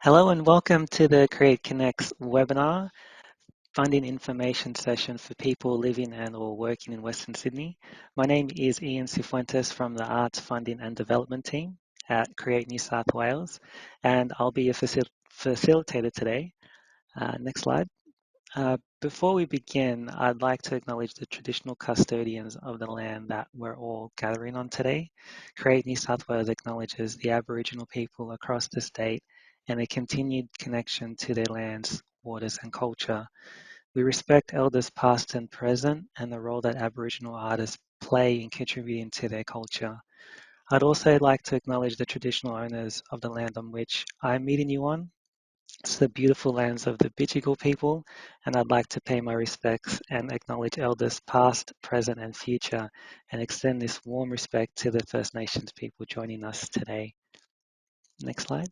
Hello and welcome to the Create Connects webinar, funding information session for people living and or working in Western Sydney. My name is Ian Cifuentes from the Arts Funding and Development team at Create New South Wales, and I'll be your facilitator today. Next slide. Before we begin, I'd like to acknowledge the traditional custodians of the land that we're all gathering on today. Create New South Wales acknowledges the Aboriginal people across the state and their continued connection to their lands, waters and culture. We respect elders past and present and the role that Aboriginal artists play in contributing to their culture. I'd also like to acknowledge the traditional owners of the land on which I'm meeting you on. It's the beautiful lands of the Bidjigal people, and I'd like to pay my respects and acknowledge elders past, present, and future, and extend this warm respect to the First Nations people joining us today. Next slide.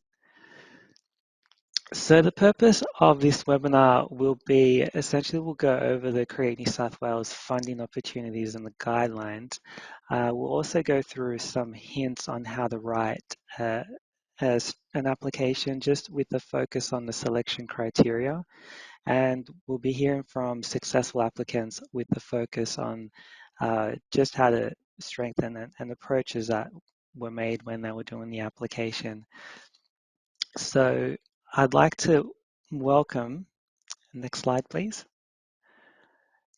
So the purpose of this webinar will be, essentially we'll go over the Create New South Wales funding opportunities and the guidelines. We'll also go through some hints on how to write as an application, just with the focus on the selection criteria. And we'll be hearing from successful applicants with the focus on just how to strengthen and approaches that were made when they were doing the application. So I'd like to welcome, next slide please,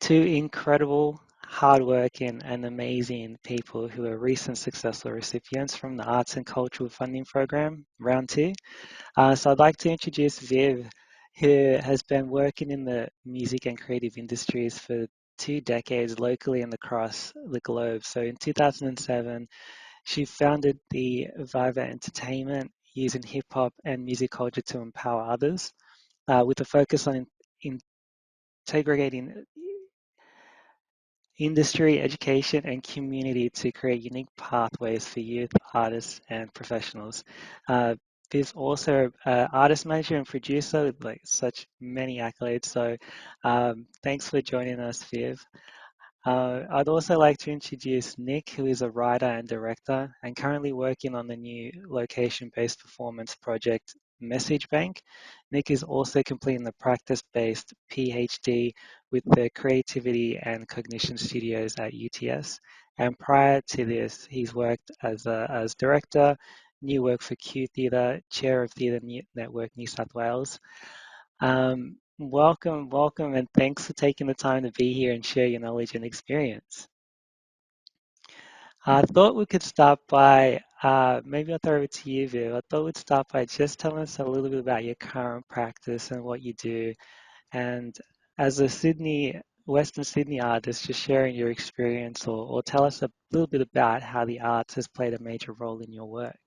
two incredible, hardworking and amazing people who are recent successful recipients from the Arts and Cultural Funding Program, round two. So I'd like to introduce Viv, who has been working in the music and creative industries for 2 decades locally and across the globe. So in 2007, she founded the Vyva Entertainment, using hip hop and music culture to empower others, with a focus on integrating industry, education, and community to create unique pathways for youth, artists, and professionals. Viv's also an artist manager and producer with like such many accolades. So thanks for joining us, Viv. I'd also like to introduce Nick, who is a writer and director and currently working on the new location-based performance project, Message Bank. Nick is also completing the practice-based PhD with the Creativity and Cognition Studios at UTS. And prior to this, he's worked as director, new work for Q Theatre, chair of Theatre Network New South Wales. Welcome, and thanks for taking the time to be here and share your knowledge and experience. I thought we could start by, maybe I'll throw it to you, Viv. I thought we'd start by just telling us a little bit about your current practice and what you do. And as a Western Sydney artist, just sharing your experience or tell us a little bit about how the arts has played a major role in your work.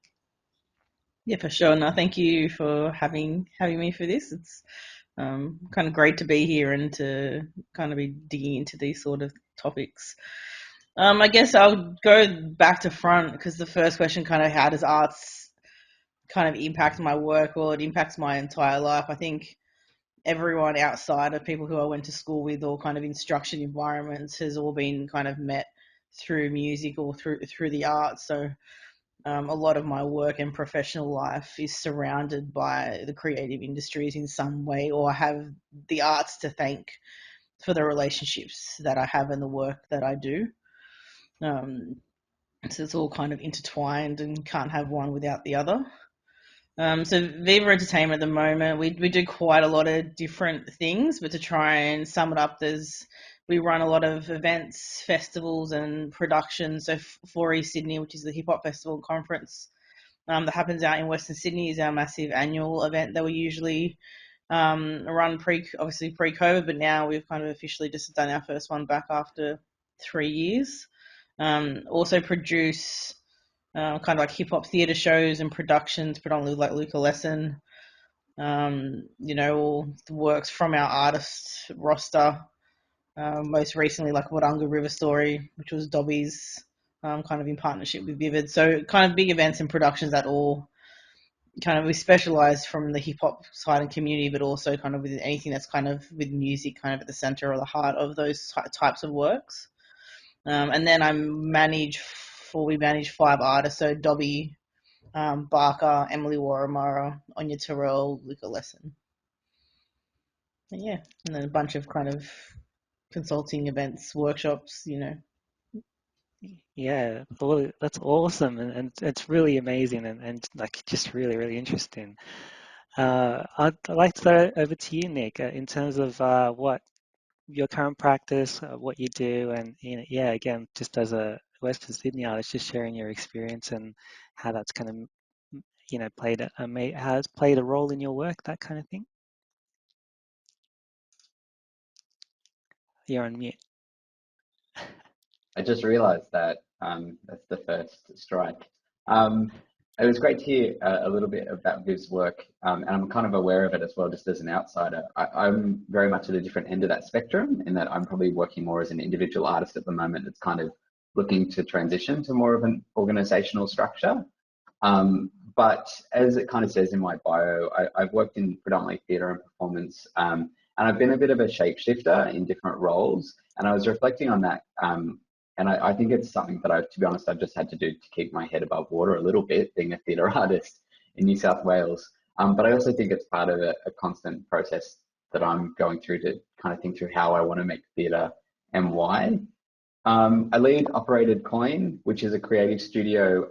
Yeah, for sure. No, thank you for having me for this. It's kind of great to be here and to kind of be digging into these sort of topics. I guess I'll go back to front because the first question kind of, how does arts kind of impact my work? Well, it impacts my entire life. I think everyone outside of people who I went to school with or kind of instruction environments has all been kind of met through music or through the arts. So a lot of my work and professional life is surrounded by the creative industries in some way, or I have the arts to thank for the relationships that I have and the work that I do. So it's all kind of intertwined and can't have one without the other. So Vyva Entertainment at the moment, we do quite a lot of different things, but to try and sum it up, we run a lot of events, festivals, and productions. So for East Sydney, which is the Hip Hop Festival and Conference that happens out in Western Sydney, is our massive annual event that we usually run obviously pre-COVID, but now we've kind of officially just done our first one back after 3 years. Also produce kind of like hip hop theatre shows and productions, predominantly like Luca Lesson. All the works from our artist roster. Most recently, like Waranga River Story, which was Dobby's, kind of in partnership with Vivid. So kind of big events and productions that all kind of, we specialize from the hip hop side and community, but also kind of with anything that's kind of with music kind of at the center or the heart of those types of works. And then we manage 5 artists. So Dobby Barker, Emily Warramara, Anya Terrell, Luca Lesson. And yeah, and then a bunch of kind of consulting events, workshops, you know. Yeah, well, that's awesome, and it's really amazing, and like just really, really interesting. I'd like to throw it over to you, Nick, in terms of what your current practice, what you do, and yeah, again, just as a Western Sydney artist, just sharing your experience and how that's kind of how it's played a role in your work, that kind of thing. You're on mute. I just realized that that's the first strike. Um, it was great to hear a little bit about Viv's work, and I'm kind of aware of it as well, just as an outsider. I'm very much at a different end of that spectrum in that I'm probably working more as an individual artist at the moment. It's kind of looking to transition to more of an organizational structure. But as it kind of says in my bio, I've worked in predominantly theatre and performance, and I've been a bit of a shapeshifter in different roles. And I was reflecting on that, and I think it's something that to be honest, I've just had to do to keep my head above water a little bit, being a theatre artist in New South Wales. But I also think it's part of a constant process that I'm going through to kind of think through how I want to make theatre and why. I lead operated Coin, which is a creative studio,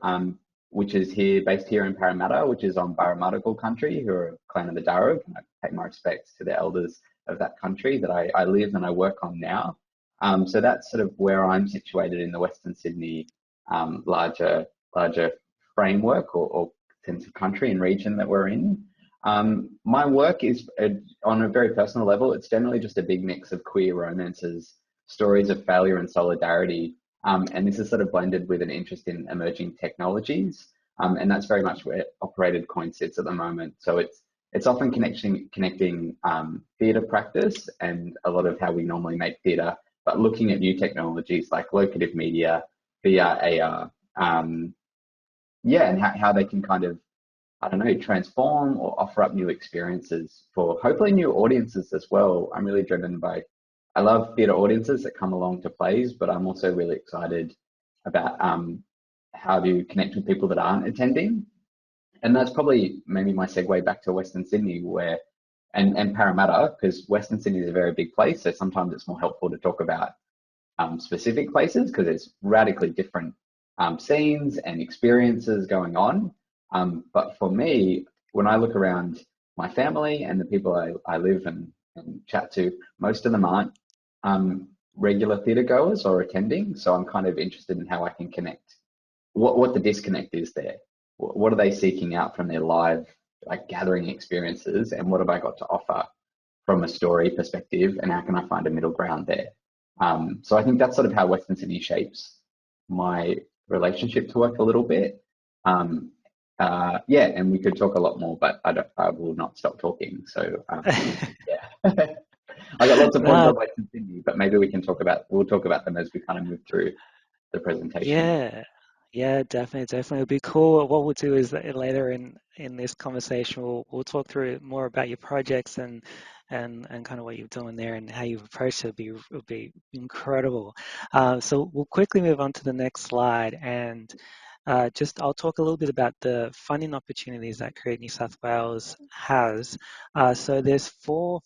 which is based here in Parramatta, which is on Barramadigal country, who are a clan of the Darug. And I pay my respects to the elders of that country that I live and I work on now. So that's sort of where I'm situated in the Western Sydney larger framework or sense of country and region that we're in. My work is on a very personal level. It's generally just a big mix of queer romances, stories of failure and solidarity. And this is sort of blended with an interest in emerging technologies. And that's very much where Operated Coin sits at the moment. So it's often connecting theatre practice and a lot of how we normally make theatre, but looking at new technologies like locative media, VR, AR, and how they can kind of, I don't know, transform or offer up new experiences for hopefully new audiences as well. I'm really driven by, I love theatre audiences that come along to plays, but I'm also really excited about how to connect with people that aren't attending. And that's probably maybe my segue back to Western Sydney and Parramatta, because Western Sydney is a very big place. So sometimes it's more helpful to talk about specific places because there's radically different scenes and experiences going on. But for me, when I look around my family and the people I live and chat to, most of them aren't regular theatre goers or attending. So I'm kind of interested in how I can connect, what the disconnect is there. What are they seeking out from their live like gathering experiences, and what have I got to offer from a story perspective, and how can I find a middle ground there? So I think that's sort of how Western Sydney shapes my relationship to work a little bit. Yeah, and we could talk a lot more, but I will not stop talking. So yeah, I got lots of points No, on Western Sydney, but maybe we'll talk about them as we kind of move through the presentation. yeah, yeah, definitely. It'll be cool. What we'll do is that later in this conversation, we'll talk through more about your projects and kind of what you're doing there and how you've approached it. It'll be incredible. So we'll quickly move on to the next slide, and just I'll talk a little bit about the funding opportunities that Create New South Wales has. So there's four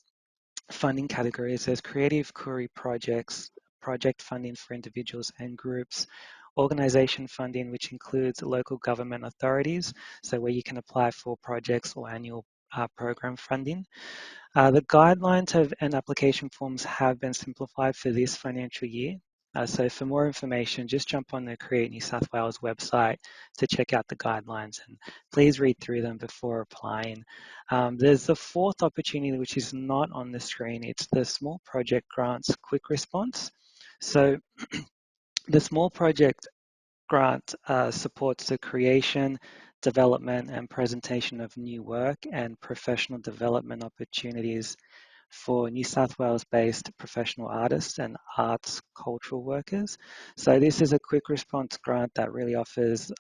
funding categories. There's creative query projects, project funding for individuals and groups, organisation funding, which includes local government authorities, so where you can apply for projects or annual program funding. The guidelines and application forms have been simplified for this financial year. So for more information, just jump on the Create New South Wales website to check out the guidelines, and please read through them before applying. There's the fourth opportunity, which is not on the screen. It's the Small Project Grants Quick Response. So the Small Project Grant supports the creation, development, and presentation of new work and professional development opportunities for New South Wales-based professional artists and arts cultural workers. So this is a quick response grant that really offers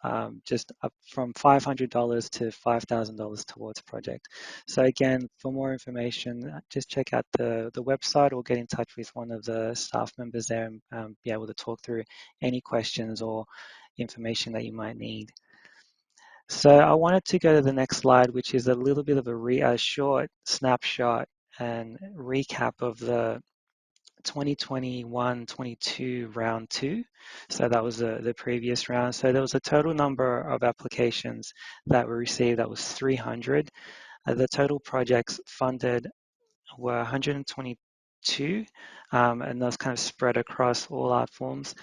just up from $500 to $5,000 towards a project. So again, for more information, just check out the website or get in touch with one of the staff members there and be able to talk through any questions or information that you might need. So I wanted to go to the next slide, which is a little bit of a short snapshot and recap of the 2021-22 round two. So that was the previous round. So there was a total number of applications that were received. That was 300. The total projects funded were 122, and those kind of spread across all art forms.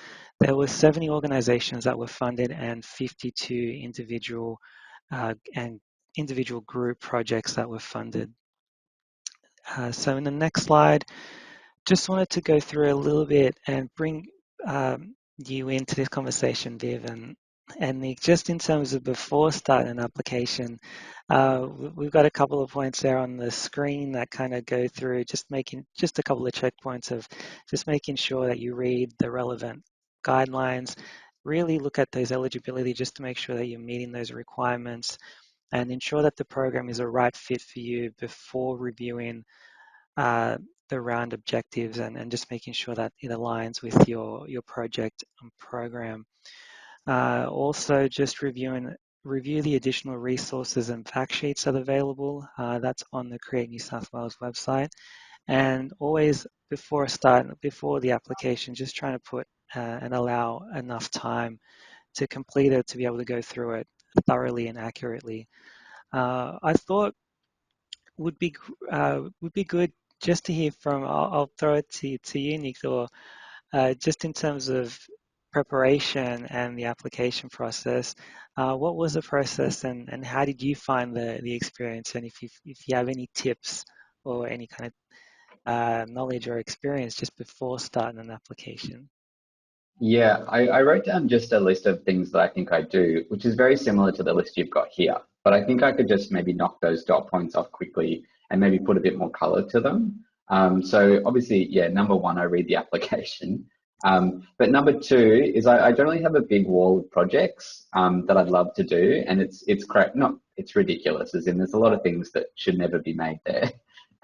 There were 70 organizations that were funded and 52 individual group projects that were funded. So in the next slide, just wanted to go through a little bit and bring you into this conversation, Viv, and Nick, just in terms of before starting an application, we've got a couple of points there on the screen that kind of go through just a couple of checkpoints of just making sure that you read the relevant guidelines, really look at those eligibility just to make sure that you're meeting those requirements and ensure that the program is a right fit for you before reviewing the round objectives and just making sure that it aligns with your project and program. Also, just review the additional resources and fact sheets that are available. That's on the Create New South Wales website. And always before the application, just trying to put and allow enough time to complete it to be able to go through it thoroughly and accurately. I thought would be good just to hear from. I'll throw it to you, Nick, or just in terms of preparation and the application process. What was the process, and how did you find the experience? And if you have any tips or any kind of knowledge or experience just before starting an application. Yeah, I wrote down just a list of things that I think I do, which is very similar to the list you've got here. But I think I could just maybe knock those dot points off quickly and maybe put a bit more color to them. So obviously, yeah, number one, I read the application. But number two is I generally have a big wall of projects that I'd love to do, and it's ridiculous, as in there's a lot of things that should never be made there.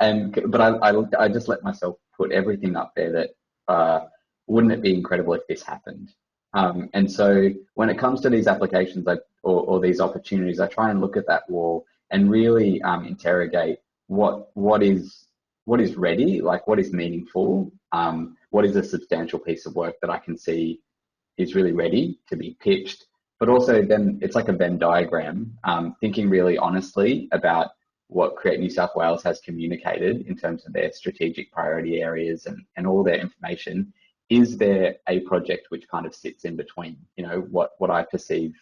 But I just let myself put everything up there that wouldn't it be incredible if this happened? And so when it comes to these applications or these opportunities, I try and look at that wall and really interrogate what is ready, like what is meaningful, what is a substantial piece of work that I can see is really ready to be pitched. But also then it's like a Venn diagram, thinking really honestly about what Create New South Wales has communicated in terms of their strategic priority areas and all their information. Is there a project which kind of sits in between, you know, what I perceive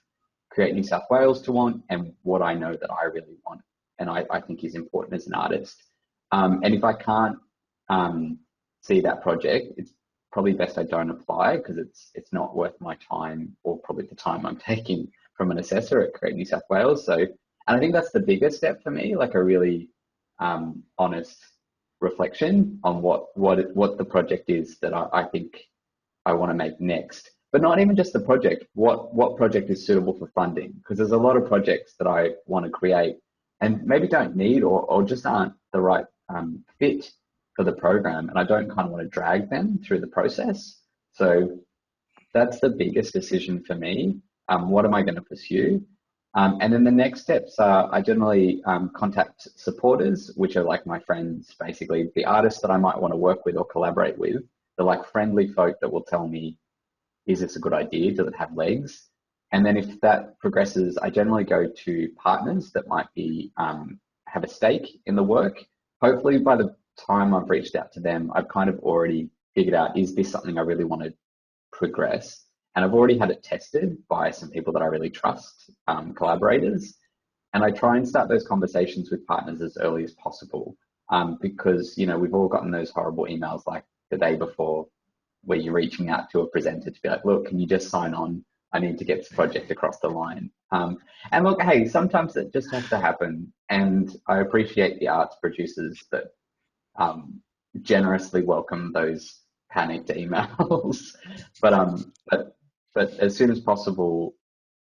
Create New South Wales to want and what I know that I really want and I think is important as an artist. And if I can't see that project, it's probably best I don't apply because it's not worth my time or probably the time I'm taking from an assessor at Create New South Wales. So, and I think that's the biggest step for me, like a really honest reflection on what the project is that I think I want to make next. But not even just the project, what project is suitable for funding? Because there's a lot of projects that I want to create and maybe don't need or just aren't the right fit for the program. And I don't kind of want to drag them through the process. So that's the biggest decision for me. What am I going to pursue? And then the next steps are I generally contact supporters, which are like my friends, basically the artists that I might want to work with or collaborate with. They're like friendly folk that will tell me, is this a good idea? Does it have legs? And then if that progresses, I generally go to partners that might be have a stake in the work. Hopefully by the time I've reached out to them, I've kind of already figured out, is this something I really want to progress? And I've already had it tested by some people that I really trust, collaborators. And I try and start those conversations with partners as early as possible because, you know, we've all gotten those horrible emails like the day before where you're reaching out to a presenter to be like, look, can you just sign on? I need to get this project across the line. And look, hey, sometimes it just has to happen. And I appreciate the arts producers that generously welcome those panicked emails. But as soon as possible,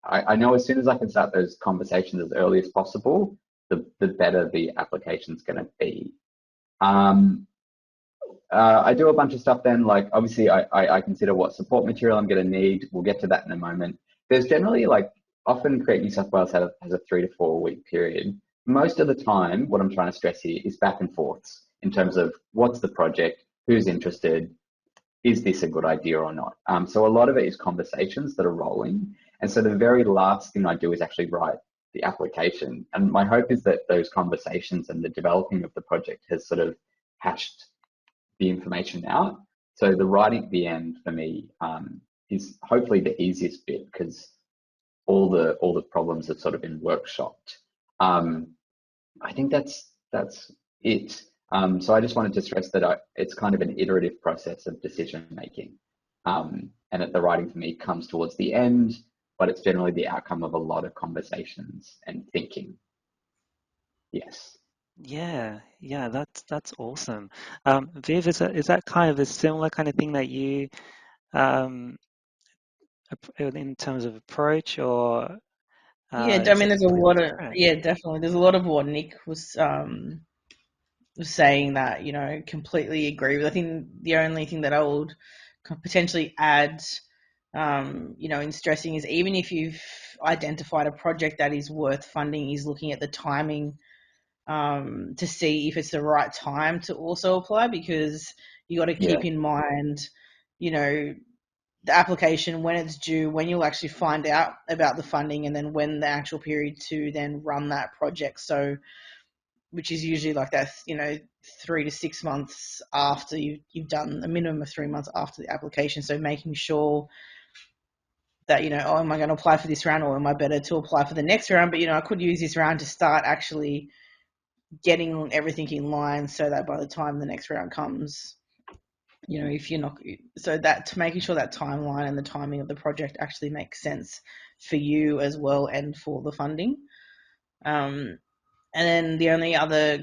I know as soon as I can start those conversations as early as possible, the better the application's going to be. I do a bunch of stuff then, like obviously I consider what support material I'm going to need. We'll get to that in a moment. There's generally like often Create New South Wales has a 3 to 4 week period. Most of the time, what I'm trying to stress here is back and forths in terms of what's the project, who's interested, is this a good idea or not? So a lot of it is conversations that are rolling. And so the very last thing I do is actually write the application. And my hope is that those conversations and the developing of the project has sort of hashed the information out. So the writing at the end for me is hopefully the easiest bit because all the problems have sort of been workshopped. I think that's it. So I just wanted to stress that it's kind of an iterative process of decision making, and that the writing for me comes towards the end, but it's generally the outcome of a lot of conversations and thinking. Yes. Yeah, yeah, that's awesome. Viv, is that kind of a similar kind of thing that you um, in terms of approach, or Yeah, I is mean, it there's a completely lot of different? yeah, definitely. There's a lot of what Nick was saying that completely agree with. I think the only thing that I would potentially add, in stressing is even if you've identified a project that is worth funding, is looking at the timing to see if it's the right time to also apply because you got to Yeah. keep in mind, you know, the application, when it's due, when you'll actually find out about the funding, and then when the actual period to then run that project. So, which is usually like that, 3 to 6 months after you've done a minimum of 3 months after the application. So making sure that, oh, am I going to apply for this round or am I better to apply for the next round? But, I could use this round to start actually getting everything in line so that by the time the next round comes, if you're not, so that to making sure that timeline and the timing of the project actually makes sense for you as well and for the funding. Um, and then the other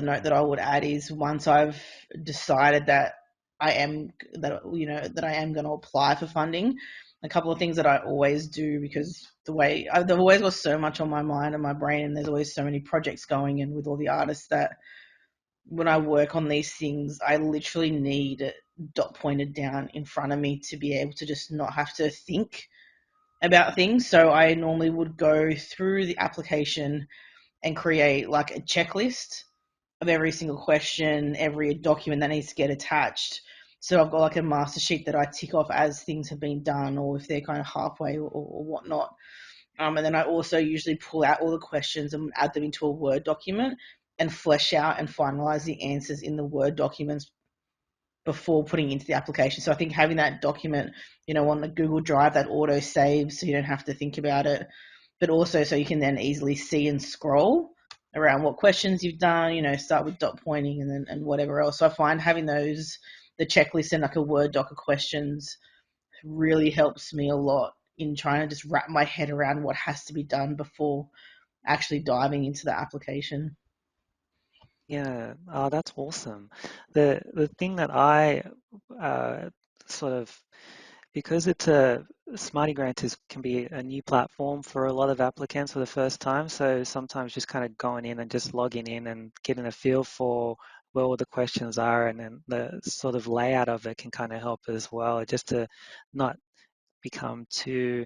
note that I would add is once I've decided that I am going to apply for funding, a couple of things that I always do because I've always got so much on my mind and my brain, and there's always so many projects going in with all the artists that when I work on these things, I literally need it dot pointed down in front of me to be able to just not have to think about things. So I normally would go through the application and create like a checklist of every single question, every document that needs to get attached. So I've got like a master sheet that I tick off as things have been done or if they're kind of halfway or whatnot. And then I also usually pull out all the questions and add them into a Word document and flesh out and finalize the answers in the Word documents before putting into the application. So I think having that document, on the Google Drive that auto saves so you don't have to think about it, but also so you can then easily see and scroll around what questions you've done, start with dot pointing and whatever else. So I find having the checklist and like a Word doc of questions really helps me a lot in trying to just wrap my head around what has to be done before actually diving into the application. Yeah, oh, that's awesome. The thing that I uh, sort of because it's a Smarty Grant can be a new platform for a lot of applicants for the first time. So sometimes just kind of going in and just logging in and getting a feel for where all the questions are, and then the sort of layout of it can kind of help as well, just to not become too,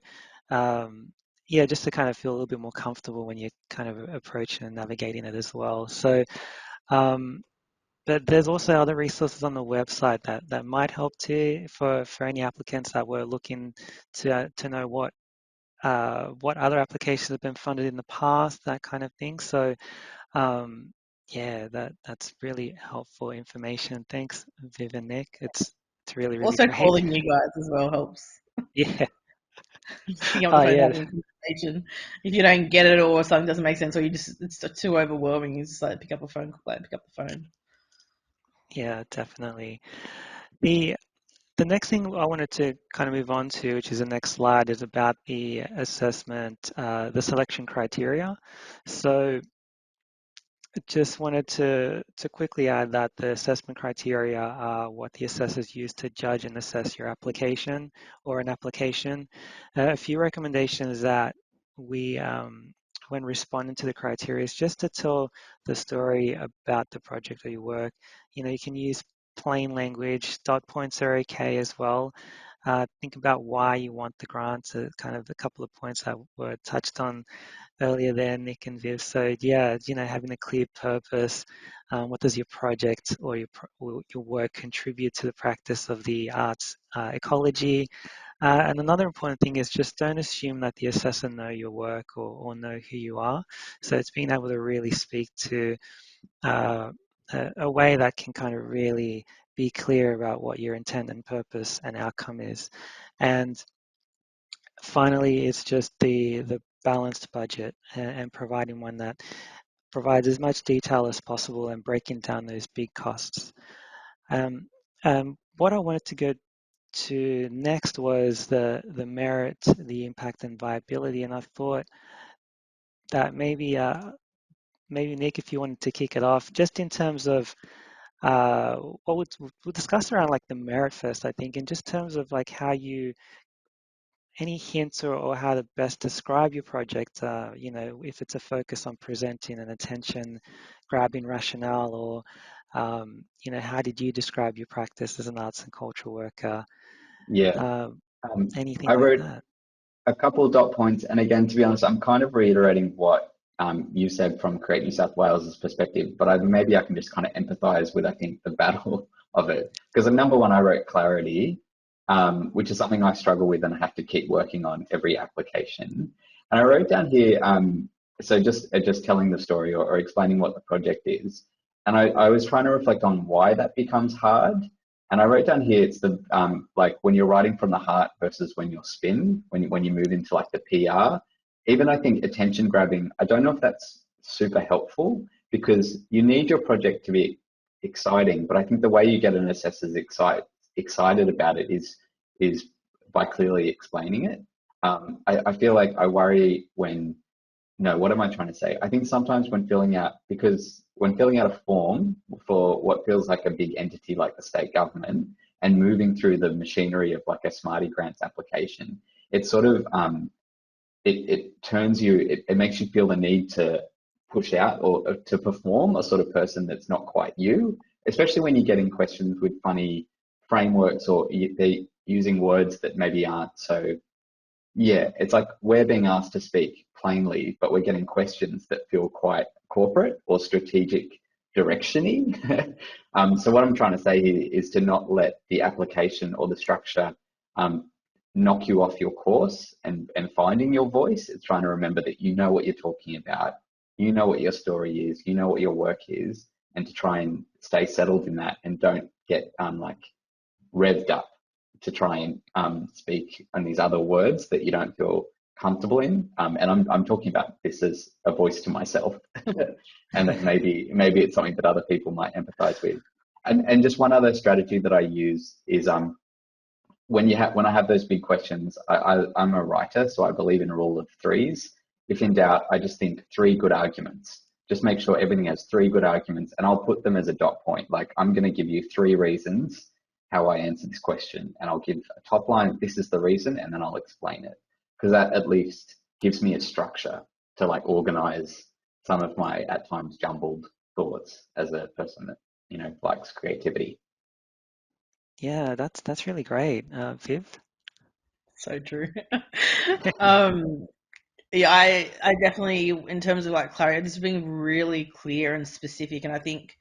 yeah, just to kind of feel a little bit more comfortable when you're kind of approaching and navigating it as well. So, um, but there's also other resources on the website that might help too for any applicants that were looking to know what other applications have been funded in the past, that kind of thing. So yeah, that's really helpful information. Thanks, Viv and Nick. It's really Also, great. calling you guys as well helps. Yeah. Just being on the Oh phone yeah. having a conversation. If you don't get it or something doesn't make sense or it's too overwhelming, you just like pick up the phone. Yeah, definitely. The The next thing I wanted to kind of move on to, which is the next slide, is about the assessment, the selection criteria. So just wanted to quickly add that the assessment criteria are what the assessors use to judge and assess your application or an application. A few recommendations that we, when responding to the criteria, is just to tell the story about the project or your work. You can use plain language. Dot points are okay as well. Think about why you want the grant. So kind of a couple of points that were touched on earlier there, Nick and Viv. So yeah, having a clear purpose. What does your project or your work contribute to the practice of the arts ecology? And another important thing is just don't assume that the assessor know your work or know who you are. So it's being able to really speak to a way that can kind of really be clear about what your intent and purpose and outcome is. And finally, it's just the balanced budget and providing one that provides as much detail as possible and breaking down those big costs. What I wanted to go to next was the merit, the impact, and viability. And I thought that maybe Nick, if you wanted to kick it off, just in terms of what we'll discuss around like the merit first, I think, in just terms of like any hints or how to best describe your project. If it's a focus on presenting an attention grabbing rationale, or how did you describe your practice as an arts and cultural worker? Yeah. Anything I like wrote that? a couple of dot points, and again, to be honest, I'm kind of reiterating what you said from Create New South Wales's perspective, but maybe I can just kind of empathize with, I think, the battle of it. Because number one, I wrote clarity, which is something I struggle with and I have to keep working on every application. And I wrote down here, so just telling the story or explaining what the project is. And I was trying to reflect on why that becomes hard. And I wrote down here, it's the like when you're writing from the heart versus when you're spin, when you move into like the PR. Even I think attention grabbing, I don't know if that's super helpful because you need your project to be exciting, but I think the way you get an assessor's excited about it is by clearly explaining it. I feel like I worry when no, what am I trying to say? I think sometimes when filling out a form for what feels like a big entity like the state government and moving through the machinery of like a Smarty Grants application, it sort of it turns you, it makes you feel the need to push out or to perform a sort of person that's not quite you, especially when you're getting questions with funny frameworks or they're using words that maybe aren't so. Yeah, it's like we're being asked to speak plainly, but we're getting questions that feel quite corporate or strategic directioning. So what I'm trying to say here is to not let the application or the structure knock you off your course and finding your voice. It's trying to remember that you know what you're talking about, you know what your story is, you know what your work is, and to try and stay settled in that and don't get like revved up to try and speak on these other words that you don't feel comfortable in. And I'm talking about this as a voice to myself, and that maybe it's something that other people might empathize with. And just one other strategy that I use is when I have those big questions, I'm a writer, so I believe in a rule of threes. If in doubt, I just think 3 good arguments. Just make sure everything has 3 good arguments, and I'll put them as a dot point. Like I'm going to give you 3 reasons how I answer this question, and I'll give a top line, this is the reason, and then I'll explain it, because that at least gives me a structure to like organize some of my at times jumbled thoughts as a person that likes creativity. Yeah, that's really great, Viv. So true. Yeah, I definitely, in terms of like clarity, this is being really clear and specific. And I think,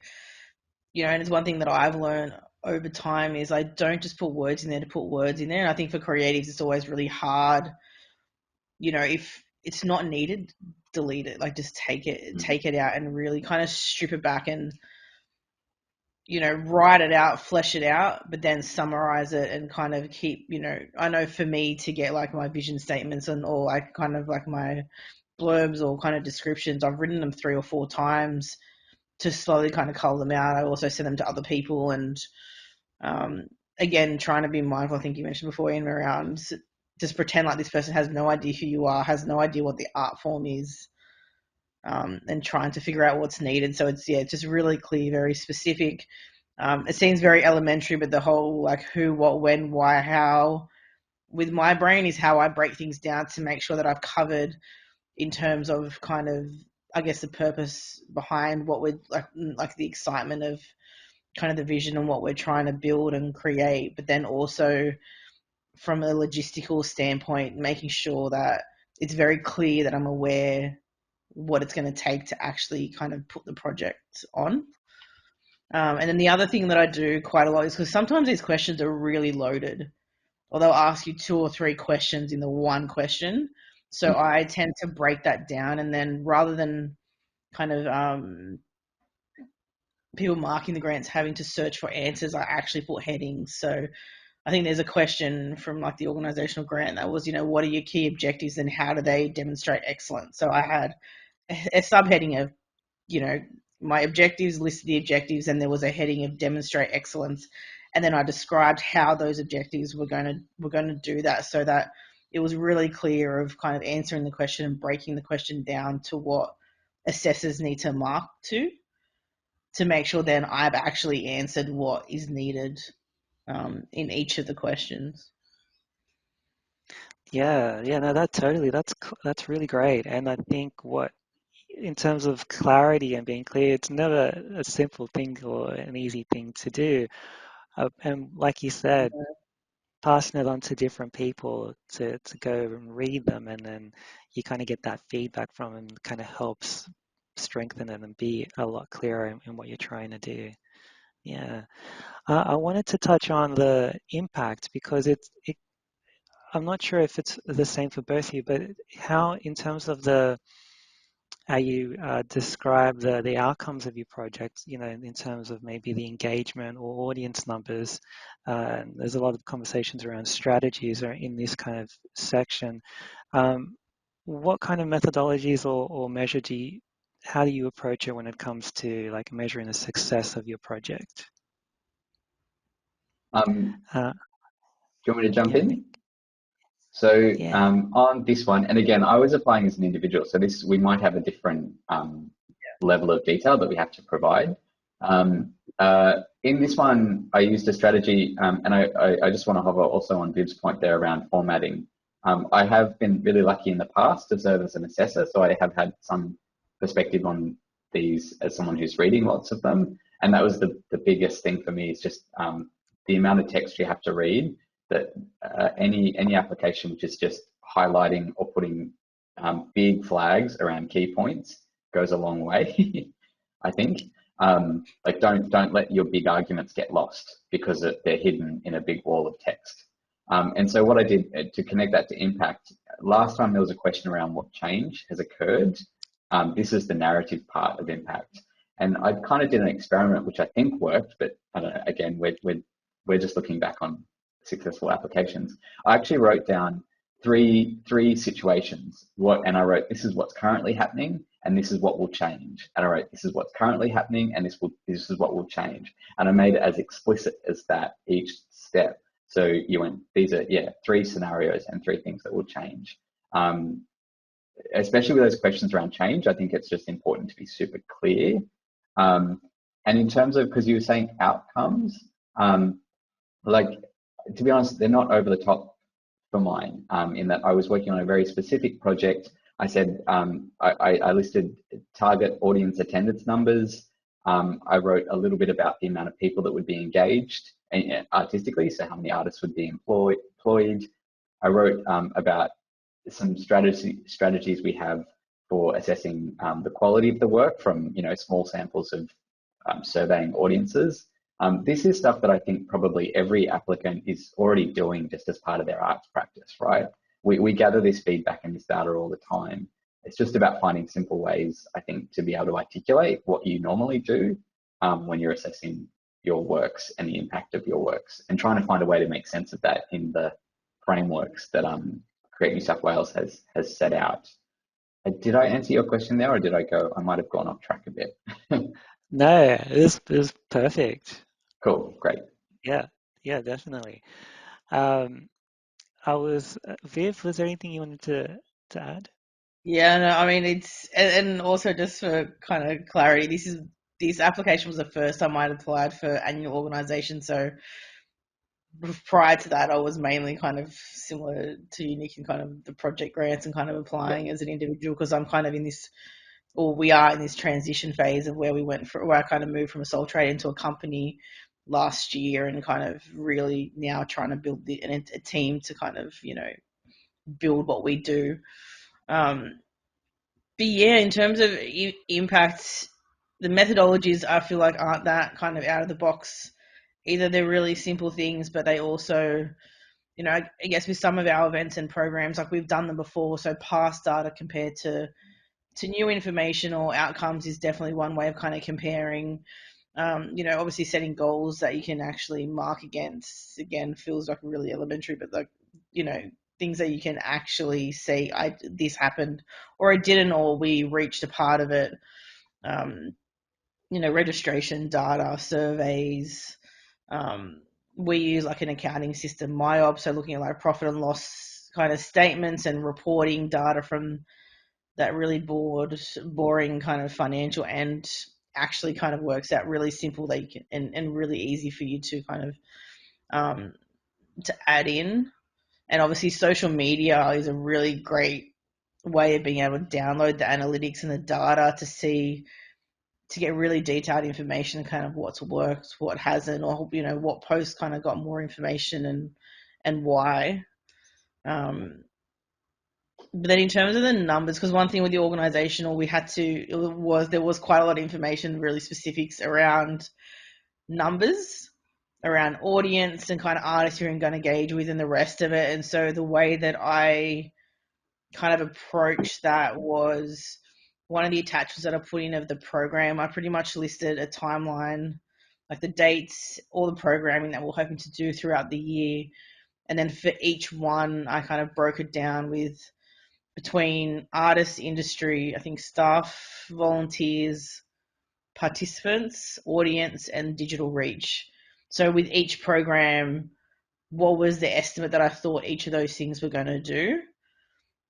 and it's one thing that I've learned over time is I don't just put words in there to put words in there. And I think for creatives, it's always really hard. If it's not needed, delete it. Like just take it out and really kind of strip it back and, write it out, flesh it out, but then summarize it and kind of keep, I know for me to get like my vision statements and all like kind of like my blurbs or kind of descriptions, I've written them 3 or 4 times to slowly kind of cull them out. I also send them to other people and again, trying to be mindful. I think you mentioned before, Ian, around just pretend like this person has no idea who you are, has no idea what the art form is, and trying to figure out what's needed. So it's just really clear, very specific. It seems very elementary, but the whole like who, what, when, why, how with my brain is how I break things down to make sure that I've covered in terms of kind of, I guess, the purpose behind what we're like the excitement of kind of the vision and what we're trying to build and create, but then also from a logistical standpoint, making sure that it's very clear that I'm aware what it's going to take to actually kind of put the project on. And then the other thing that I do quite a lot is because sometimes these questions are really loaded, or they'll ask you 2 or 3 questions in the one question. So I tend to break that down, and then rather than kind of people marking the grants having to search for answers, I actually put headings. So I think there's a question from like the organizational grant that was, what are your key objectives and how do they demonstrate excellence? So I had a subheading of, my objectives, listed the objectives, and there was a heading of demonstrate excellence. And then I described how those objectives were going to do that, so that it was really clear of kind of answering the question and breaking the question down to what assessors need to mark to make sure then I've actually answered what is needed in each of the questions. Yeah, no, that's really great. And I think in terms of clarity and being clear, it's never a simple thing or an easy thing to do. And like you said, passing it on to different people to go and read them, and then you kind of get that feedback from them, kind of helps strengthen it and be a lot clearer in what you're trying to do. Yeah. I wanted to touch on the impact because I'm not sure if it's the same for both of you, but how, in terms of how you describe the outcomes of your project, in terms of maybe the engagement or audience numbers. There's a lot of conversations around strategies or in this kind of section. What kind of methodologies or how do you approach it when it comes to like measuring the success of your project? Do Uh, you want me to jump yeah, Nick. in? So Yeah. on this one, and again, I was applying as an individual, so we might have a different level of detail that we have to provide. In this one, I used a strategy, and I just want to hover also on Viv's point there around formatting. I have been really lucky in the past to serve as an assessor, so I have had some perspective on these as someone who's reading lots of them, and that was the biggest thing for me, is just the amount of text you have to read, that any application which is just highlighting or putting big flags around key points goes a long way. I think like don't let your big arguments get lost because they're hidden in a big wall of text. And so what I did to connect that to impact, last time there was a question around what change has occurred. This is the narrative part of impact. And I kind of did an experiment which I think worked, but I don't know, again, we're just looking back on successful applications. I actually wrote down three situations. And I wrote, this is what's currently happening, and this is what will change. And I wrote, this is what's currently happening, and this is what will change. And I made it as explicit as that each step. So you went, these are 3 scenarios and 3 things that will change. Especially with those questions around change, I think it's just important to be super clear. And in terms of, because you were saying outcomes, like, to be honest, they're not over the top for mine, in that I was working on a very specific project. I said, I listed target audience attendance numbers. I wrote a little bit about the amount of people that would be engaged artistically, so how many artists would be employed. I wrote about some strategies we have for assessing the quality of the work from small samples of surveying audiences. This is stuff that I think probably every applicant is already doing just as part of their arts practice, right? We gather this feedback and this data all the time. It's just about finding simple ways, I think, to be able to articulate what you normally do when you're assessing your works and the impact of your works, and trying to find a way to make sense of that in the frameworks that Create New South Wales has set out. Did I answer your question there, or I might have gone off track a bit. No, it was perfect. Cool, great. Yeah, definitely. Viv, was there anything you wanted to add? Yeah, no, I mean and also just for kind of clarity, this application was the first time I'd applied for annual organisation. So prior to that, I was mainly kind of similar to you, Nick, in kind of the project grants and kind of applying as an individual, because I'm kind of in this, or we are in this transition phase of where I kind of moved from a sole trade into a company, last year, and kind of really now trying to build a team to kind of, build what we do. But yeah, in terms of impact, the methodologies I feel like aren't that kind of out of the box. Either they're really simple things, but they also, I guess with some of our events and programs, like we've done them before, so past data compared to new information or outcomes is definitely one way of kind of comparing. Obviously setting goals that you can actually mark against, again, feels like really elementary, but like, things that you can actually see, this happened, or I didn't, or we reached a part of it. Registration data, surveys. We use like an accounting system, MyOb, so looking at like profit and loss kind of statements and reporting data from that really boring kind of financial end actually kind of works out really simple that you can, and really easy for you to kind of to add in. And obviously social media is a really great way of being able to download the analytics and the data to get really detailed information, kind of what's worked, what hasn't, or what posts kind of got more information and why. But then in terms of the numbers, because one thing with the organizational, there was quite a lot of information, really specifics around numbers, around audience and kind of artists you're going to engage with and the rest of it. And so the way that I kind of approached that was one of the attachments that I put in of the program. I pretty much listed a timeline, like the dates, all the programming that we're hoping to do throughout the year. And then for each one, I kind of broke it down with between artists, industry, I think staff, volunteers, participants, audience, and digital reach. So with each program, what was the estimate that I thought each of those things were going to do?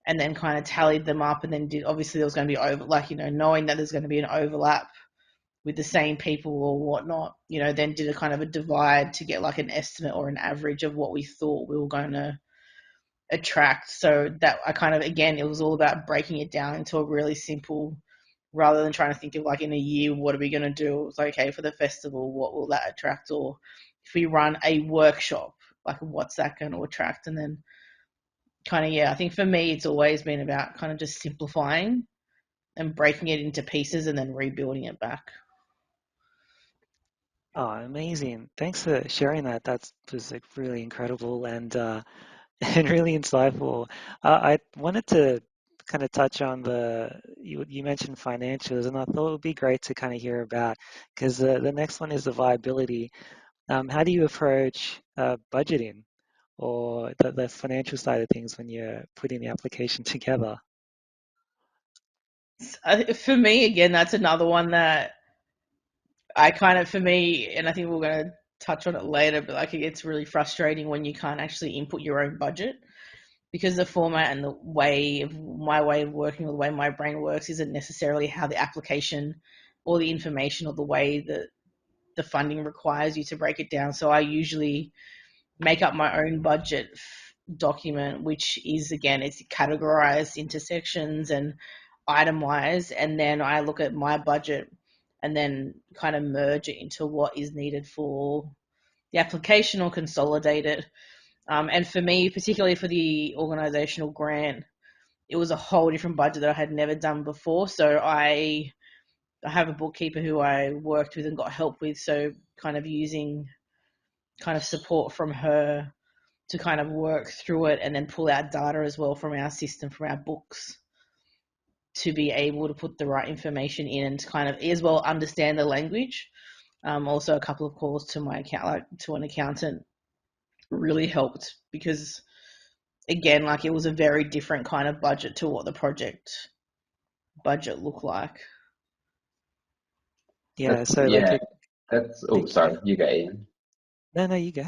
And then kind of tallied them up, and then obviously there was going to be knowing that there's going to be an overlap with the same people or whatnot, then did a kind of a divide to get like an estimate or an average of what we thought we were going to attract. So that I kind of, again, it was all about breaking it down into a really simple, rather than trying to think of like in a year, what are we going to do? It was like, okay, for the festival, what will that attract? Or if we run a workshop, like what's that going to attract? And then kind of, I think for me, it's always been about kind of just simplifying and breaking it into pieces and then rebuilding it back. Oh, amazing. Thanks for sharing that. That was like really incredible and and really insightful. I wanted to kind of touch on you mentioned financials, and I thought it would be great to kind of hear about, because the next one is the viability. How do you approach budgeting or the financial side of things when you're putting the application together? For me, again, that's another one that I kind of, for me, and I think we're going to touch on it later, but like it's really frustrating when you can't actually input your own budget, because the format and my way of working, or the way my brain works, isn't necessarily how the application or the information or the way that the funding requires you to break it down. So I usually make up my own budget document, which is, again, it's categorized into sections and itemized, and then I look at my budget and then kind of merge it into what is needed for the application or consolidate it. And for me, particularly for the organizational grant, it was a whole different budget that I had never done before. So I have a bookkeeper who I worked with and got help with. So kind of using kind of support from her to kind of work through it and then pull out data as well from our system, from our books, to be able to put the right information in and to kind of as well understand the language. Also, a couple of calls to my to an accountant really helped, because again, like it was a very different kind of budget to what the project budget looked like. Yeah, so like like Sorry, you go, Ian. no, you go.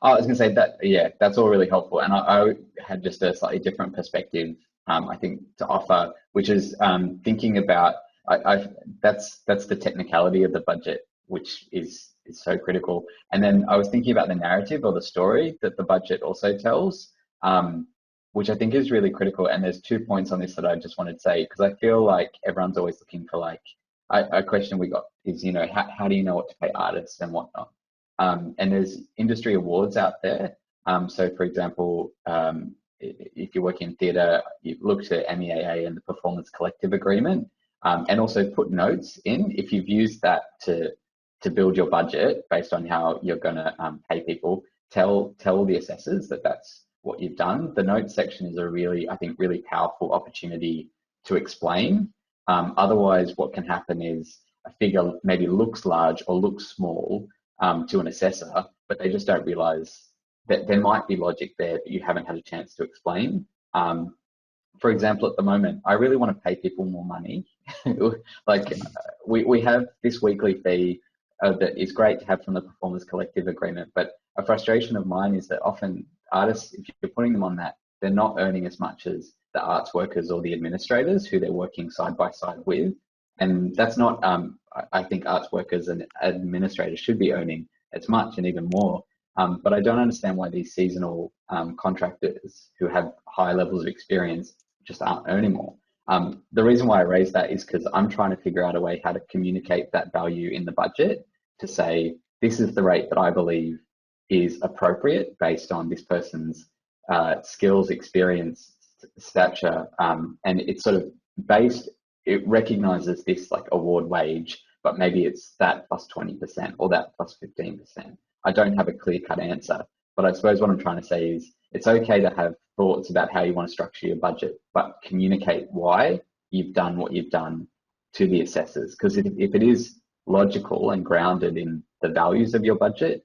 Oh, I was going to say that, yeah, that's all really helpful. And I had just a slightly different perspective, I think, to offer, which is thinking about, that's the technicality of the budget, which is so critical. And then I was thinking about the narrative or the story that the budget also tells, which I think is really critical. And there's 2 points on this that I just wanted to say, because I feel like everyone's always looking for, like, a question we got is, how do you know what to pay artists and whatnot? And there's industry awards out there. So for example, if you're working in theatre, you look to MEAA and the Performance Collective Agreement, and also put notes in if you've used that to build your budget based on how you're going to pay people. Tell the assessors that that's what you've done. The notes section is a really, I think, really powerful opportunity to explain. Otherwise, what can happen is a figure maybe looks large or looks small to an assessor, but they just don't realise that there might be logic there that you haven't had a chance to explain. For example, at the moment, I really want to pay people more money. Like we have this weekly fee that is great to have from the Performers Collective Agreement, but a frustration of mine is that often artists, if you're putting them on that, they're not earning as much as the arts workers or the administrators who they're working side by side with. And that's not, I think arts workers and administrators should be earning as much and even more. But I don't understand why these seasonal contractors who have high levels of experience just aren't earning more. The reason why I raise that is because I'm trying to figure out a way how to communicate that value in the budget to say, this is the rate that I believe is appropriate based on this person's skills, experience, stature, and it's sort of based, it recognizes this like award wage, but maybe it's that plus 20% or that plus 15%. I don't have a clear-cut answer, but I suppose what I'm trying to say is it's okay to have thoughts about how you want to structure your budget, but communicate why you've done what you've done to the assessors. Because if it is logical and grounded in the values of your budget,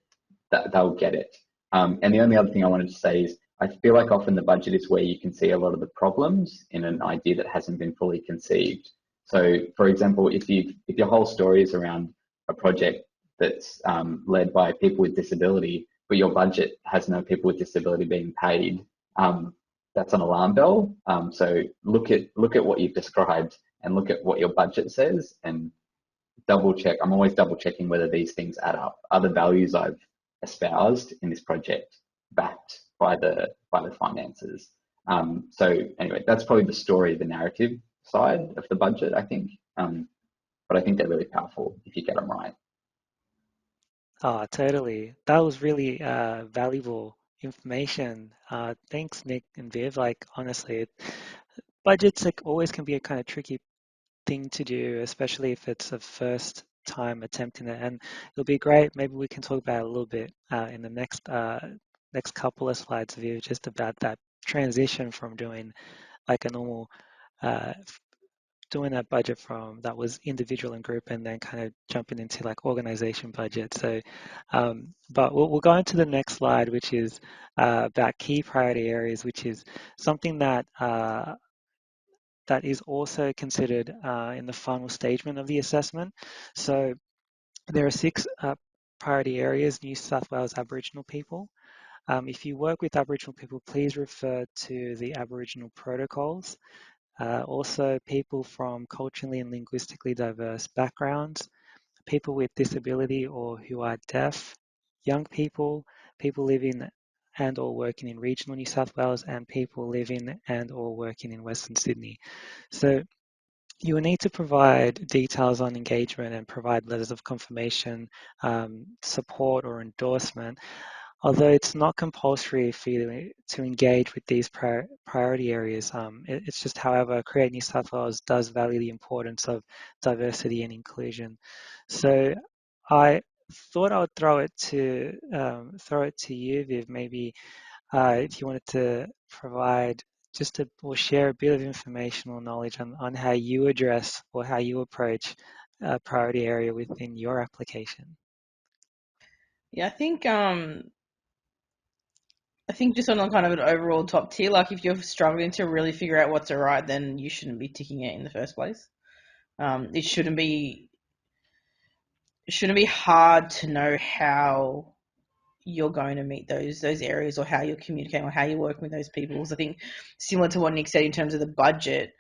that they'll get it. And the only other thing I wanted to say is I feel like often the budget is where you can see a lot of the problems in an idea that hasn't been fully conceived. So, for example, if your whole story is around a project that's led by people with disability, but your budget has no people with disability being paid, that's an alarm bell. So look at what you've described and look at what your budget says and double check. I'm always double checking whether these things add up. Are the values I've espoused in this project backed by the finances? So anyway, that's probably the story, the narrative side of the budget, I think. But I think they're really powerful if you get them right. Oh, totally. That was really valuable information. Thanks, Nick and Viv. Like, honestly, budgets like always can be a kind of tricky thing to do, especially if it's a first time attempting it. And it'll be great. Maybe we can talk about it a little bit in the next couple of slides of you, just about that transition from doing like a normal uh, doing that budget from that was individual and group and then kind of jumping into like organization budget. So, but we'll go into the next slide, which is about key priority areas, which is something that that is also considered in the final stagement of the assessment. So there are six priority areas: New South Wales Aboriginal people. If you work with Aboriginal people, please refer to the Aboriginal protocols. Also, people from culturally and linguistically diverse backgrounds, people with disability or who are deaf, young people, people living and or working in regional New South Wales, and people living and or working in Western Sydney. So you will need to provide details on engagement and provide letters of confirmation, support or endorsement. Although it's not compulsory for you to engage with these priority areas, it's just, however, Create New South Wales does value the importance of diversity and inclusion. So I thought I would throw it to you, Viv. Maybe if you wanted to provide or share a bit of information or knowledge on how you address or how you approach a priority area within your application. Yeah, I think just on kind of an overall top tier, like if you're struggling to really figure out what's alright, then you shouldn't be ticking it in the first place. It shouldn't be hard to know how you're going to meet those areas or how you're communicating or how you're working with those people. Because I think similar to what Nick said in terms of the budget,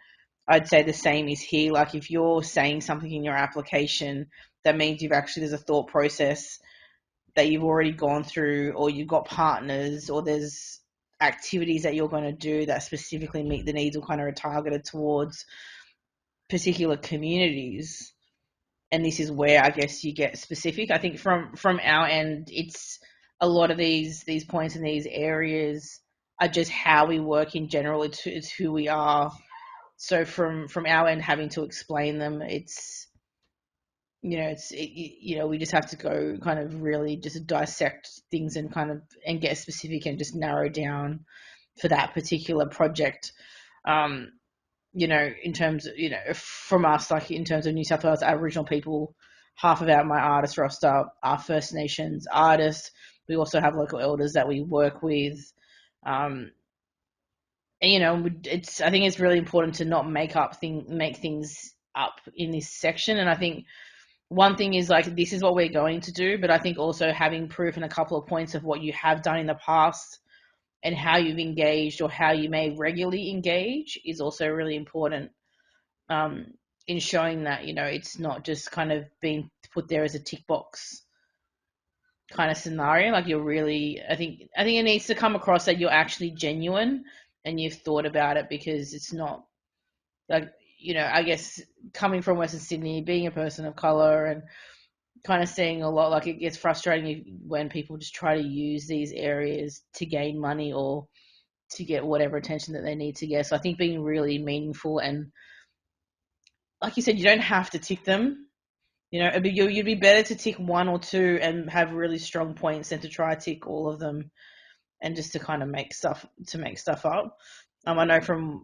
I'd say the same is here. Like if you're saying something in your application, that means there's a thought process that you've already gone through, or you've got partners, or there's activities that you're going to do that specifically meet the needs or kind of are targeted towards particular communities. and this is where I guess you get specific. I think from our end, it's a lot of these points in these areas are just how we work in general. It's who we are. So from our end, having to explain them, it's we just have to go kind of really just dissect things and kind of and get specific and just narrow down for that particular project. In terms of, from us, like in terms of New South Wales Aboriginal people, half of my artist roster are First Nations artists. We also have local elders that we work with. I think it's really important to not make things up in this section. And I think one thing is like, this is what we're going to do, but I think also having proof in a couple of points of what you have done in the past and how you've engaged or how you may regularly engage is also really important, in showing that, it's not just kind of being put there as a tick box kind of scenario. Like, you're really, I think it needs to come across that you're actually genuine and you've thought about it, because it's not like, I guess coming from Western Sydney, being a person of color, and kind of seeing a lot, like, it gets frustrating when people just try to use these areas to gain money or to get whatever attention that they need to get. So I think being really meaningful, and like you said, you don't have to tick them. You'd be better to tick one or two and have really strong points than to try to tick all of them and just to kind of make stuff up. I know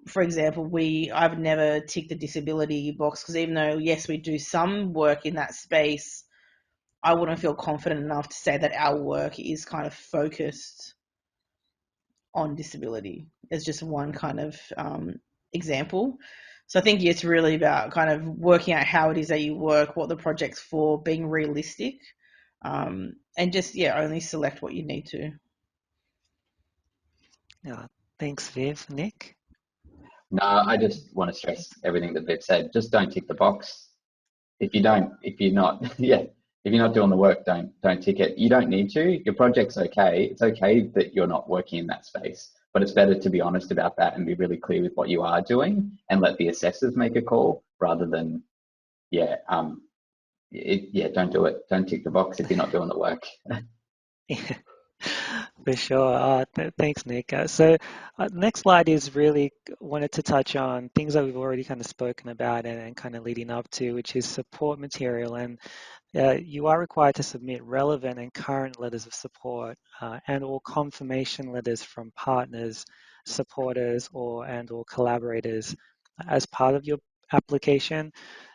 for example, I've never ticked the disability box, because even though, yes, we do some work in that space, I wouldn't feel confident enough to say that our work is kind of focused on disability as just one kind of example. So I think it's really about kind of working out how it is that you work, what the project's for, being realistic, and just, only select what you need to. Yeah, thanks, Viv. Nick? No, I just want to stress everything that Viv said. Just don't tick the box. If you're not, yeah, if you're not doing the work, don't tick it. You don't need to. Your project's okay. It's okay that you're not working in that space, but it's better to be honest about that and be really clear with what you are doing and let the assessors make a call rather than, don't do it. Don't tick the box if you're not doing the work. Yeah, for sure. Thanks, Nick. Next slide is really wanted to touch on things that we've already kind of spoken about and kind of leading up to, which is support material. And you are required to submit relevant and current letters of support and/or confirmation letters from partners, supporters, or collaborators as part of your application.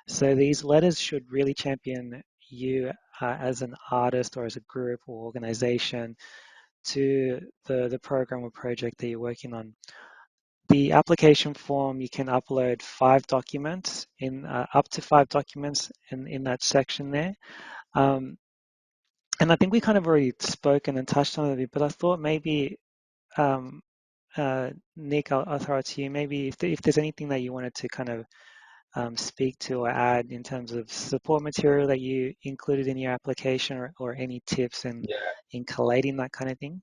So these letters should really champion you as an artist or as a group or organization to the program or project that you're working on. The application form, you can upload 5 documents up to 5 documents in that section there. And I think we kind of already spoken and touched on it a bit, but I thought maybe, um, Nick, I'll throw it to you. Maybe if there's anything that you wanted to kind of speak to or add in terms of support material that you included in your application, or any tips in collating that kind of thing.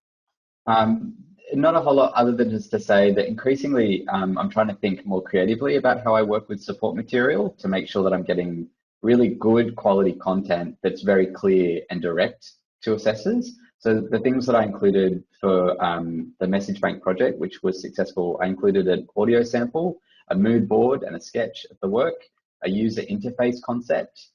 Um, Not a whole lot other than just to say that increasingly I'm trying to think more creatively about how I work with support material to make sure that I'm getting really good quality content that's very clear and direct to assessors. So the things that I included for the message bank project, which was successful, I included an audio sample, a mood board and a sketch of the work, a user interface concept.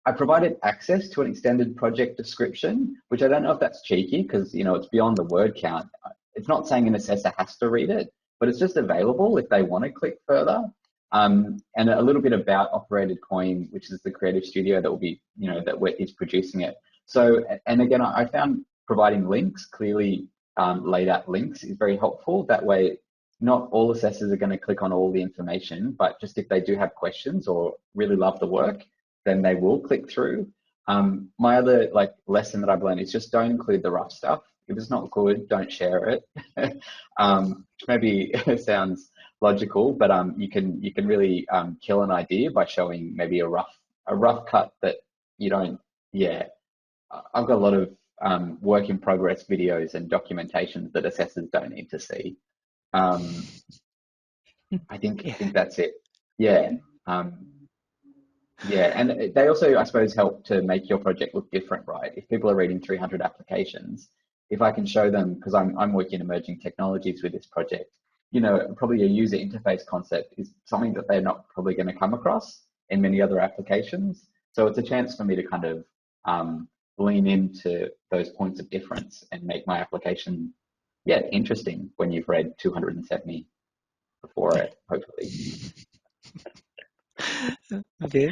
I provided access to an extended project description, which I don't know if that's cheeky because, it's beyond the word count. It's not saying an assessor has to read it, but it's just available if they want to click further. And a little bit about Operated Coin, which is the creative studio that will be, that is producing it. So, and again, I found providing links, clearly laid out links, is very helpful. That way, not all assessors are going to click on all the information, but just if they do have questions or really love the work, then they will click through. My other lesson that I've learned is just don't include the rough stuff. If it's not good, don't share it. Which maybe sounds logical, but you can really kill an idea by showing maybe a rough cut that you don't. Yeah, I've got a lot of work in progress videos and documentations that assessors don't need to see. I think that's it. Yeah. Yeah, and they also, I suppose, help to make your project look different, right? If people are reading 300 applications, if I can show them, because I'm working in emerging technologies with this project, probably a user interface concept is something that they're not probably going to come across in many other applications. So it's a chance for me to kind of lean into those points of difference and make my application, yeah, interesting when you've read 270 before it, hopefully. Viv?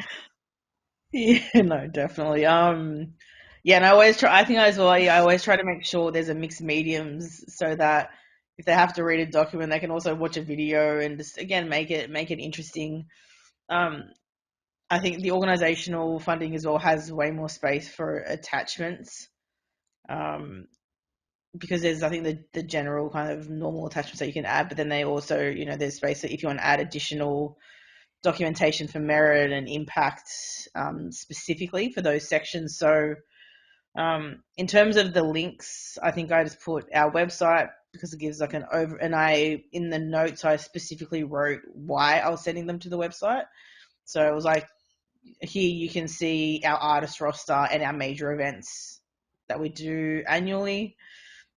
Yeah, no, definitely. Yeah, and I always try. I think as well. I always try to make sure there's a mixed mediums so that if they have to read a document, they can also watch a video and just again make it interesting. Um, I think the organizational funding as well has way more space for attachments. Um, because there's I think the general kind of normal attachments that you can add, but then they also there's space that if you want to add additional documentation for merit and impact specifically for those sections. So in terms of the links, I think I just put our website because it gives like an over, and I in the notes I specifically wrote why I was sending them to the website. So it was like here you can see our artist roster and our major events that we do annually.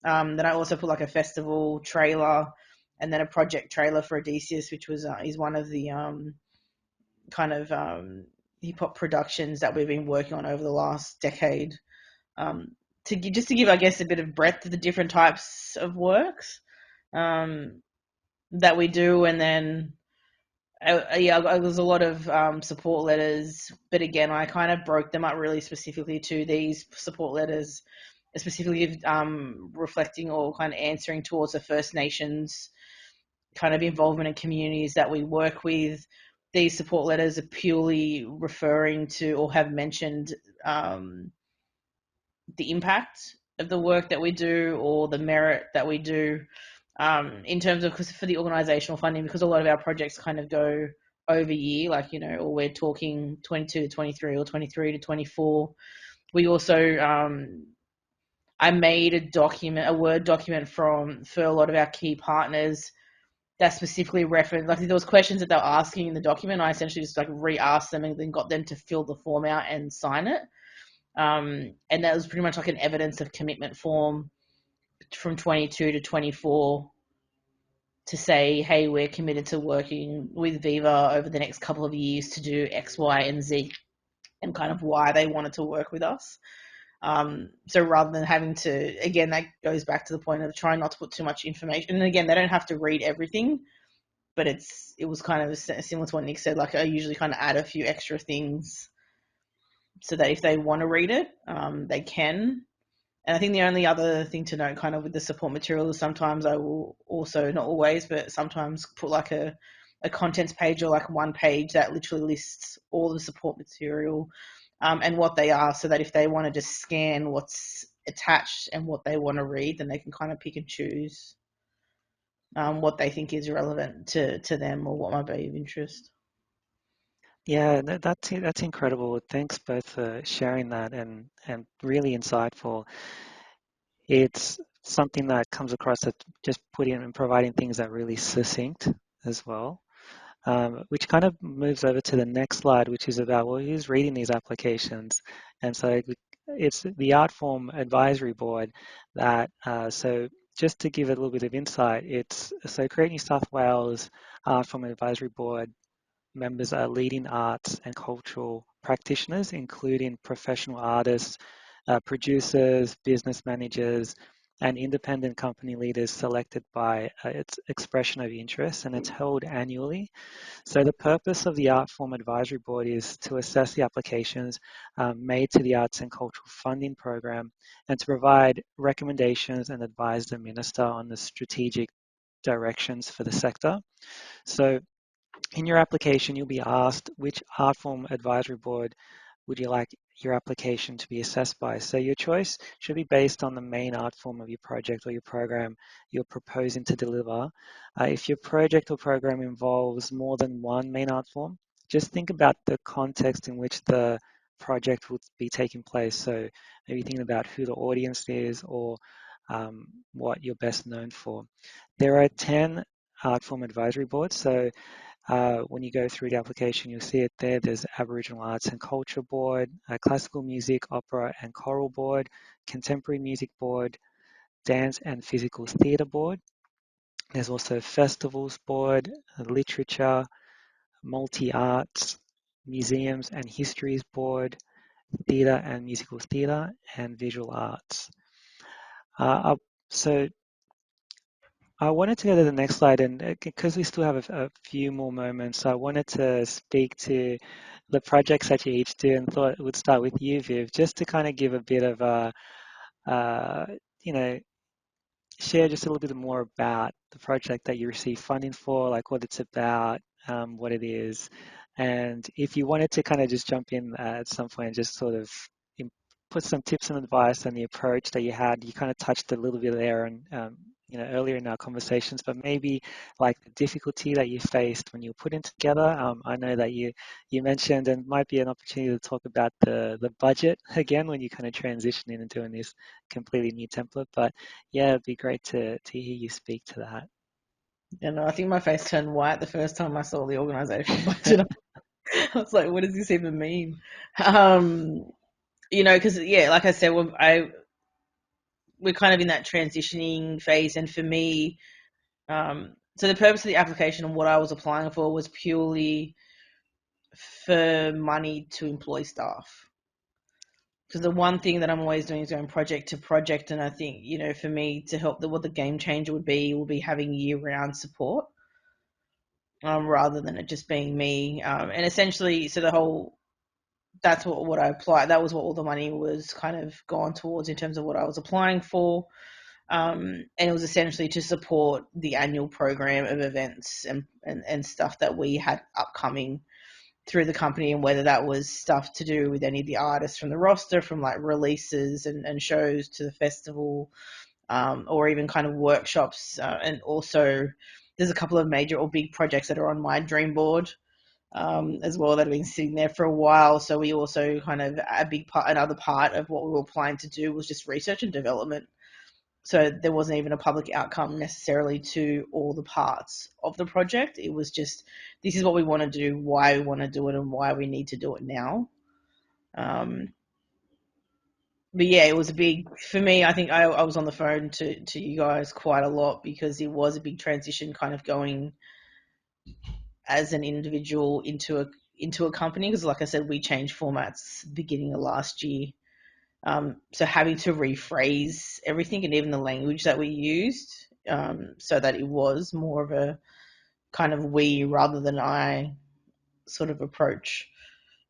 Then I also put like a festival trailer and then a project trailer for Odysseus, which was is one of the kind of hip hop productions that we've been working on over the last decade. Just to give, I guess, a bit of breadth to the different types of works that we do, and then yeah, there's a lot of support letters, but again, I kind of broke them up really specifically to these support letters, specifically reflecting or kind of answering towards the First Nations kind of involvement in communities that we work with. These support letters are purely referring to or have mentioned the impact of the work that we do or the merit that we do in terms of because for the organizational funding, because a lot of our projects kind of go over year, like or we're talking 22 to 23 or 23 to 24. We also I made a Word document for a lot of our key partners that specifically referenced, like there was questions that they were asking in the document. I essentially just like re-asked them and then got them to fill the form out and sign it. And that was pretty much like an evidence of commitment form from 22 to 24 to say, hey, we're committed to working with Vyva over the next couple of years to do X, Y, and Z, and kind of why they wanted to work with us. So rather than having to, again, that goes back to the point of trying not to put too much information. And again, they don't have to read everything, but it was kind of similar to what Nick said. Like I usually kind of add a few extra things so that if they want to read it, they can. And I think the only other thing to note kind of with the support material is sometimes I will also, not always, but sometimes put like a contents page or like one page that literally lists all the support material and what they are so that if they want to just scan what's attached and what they want to read, then they can kind of pick and choose what they think is relevant to them or what might be of interest. Yeah, that's incredible. Thanks both for sharing that and really insightful. It's something that comes across that just putting and providing things that really succinct as well. Which kind of moves over to the next slide, which is about, well, who's reading these applications? And so it's the Artform Advisory Board that, so just to give it a little bit of insight, so Create New South Wales Artform Advisory Board members are leading arts and cultural practitioners, including professional artists, producers, business managers, and independent company leaders selected by its expression of interest, and it's held annually. So the purpose of the Artform Advisory Board is to assess the applications made to the Arts and Cultural Funding Program and to provide recommendations and advise the Minister on the strategic directions for the sector. So in your application, you'll be asked which Artform Advisory Board would you like your application to be assessed by? So your choice should be based on the main art form of your project or your program you're proposing to deliver. If your project or program involves more than one main art form, just think about the context in which the project would be taking place. So maybe thinking about who the audience is or what you're best known for. There are 10 art form advisory boards. So When you go through the application, you'll see it there. There's Aboriginal Arts and Culture Board, Classical Music, Opera and Choral Board, Contemporary Music Board, Dance and Physical Theatre Board. There's also Festivals Board, Literature, Multi-Arts, Museums and Histories Board, Theatre and Musical Theatre, and Visual Arts. So I wanted to go to the next slide, and because we still have a few more moments, I wanted to speak to the projects that you each do, and thought we'd start with you, Viv, just to kind of give a bit of a, uh, you know, share just a little bit more about the project that you receive funding for, like what it's about, what it is, and if you wanted to kind of just jump in at some point and just sort of put some tips and advice on the approach that you had. You kind of touched a little bit there and earlier in our conversations, but maybe like the difficulty that you faced when you were putting together. I know that you mentioned, and might be an opportunity to talk about the budget again when you kind of transition in and doing this completely new template. But yeah, it'd be great to hear you speak to that. I think my face turned white the first time I saw the organizational budget. I was like, what does this even mean? Because like I said, we're kind of in that transitioning phase, and for me, so the purpose of the application and what I was applying for was purely for money to employ staff. Because the one thing that I'm always doing is going project to project, and I think for me to help, what the game changer would be having year-round support, rather than it just being me. And essentially, so that's what I applied. That was what all the money was kind of gone towards in terms of what I was applying for. And it was essentially to support the annual program of events and stuff that we had upcoming through the company, and whether that was stuff to do with any of the artists from the roster, from like releases and shows to the festival, or even kind of workshops. And also there's a couple of major or big projects that are on my dream board as well, that have been sitting there for a while. So we also kind of, another part of what we were applying to do was just research and development. So there wasn't even a public outcome necessarily to all the parts of the project. It was just, this is what we want to do, why we want to do it, and why we need to do it now. But yeah, it was a big, for me, I think I was on the phone to you guys quite a lot, because it was a big transition kind of going as an individual into a company. Because like I said, we changed formats beginning of last year. So having to rephrase everything, and even the language that we used, so that it was more of a kind of we rather than I sort of approach.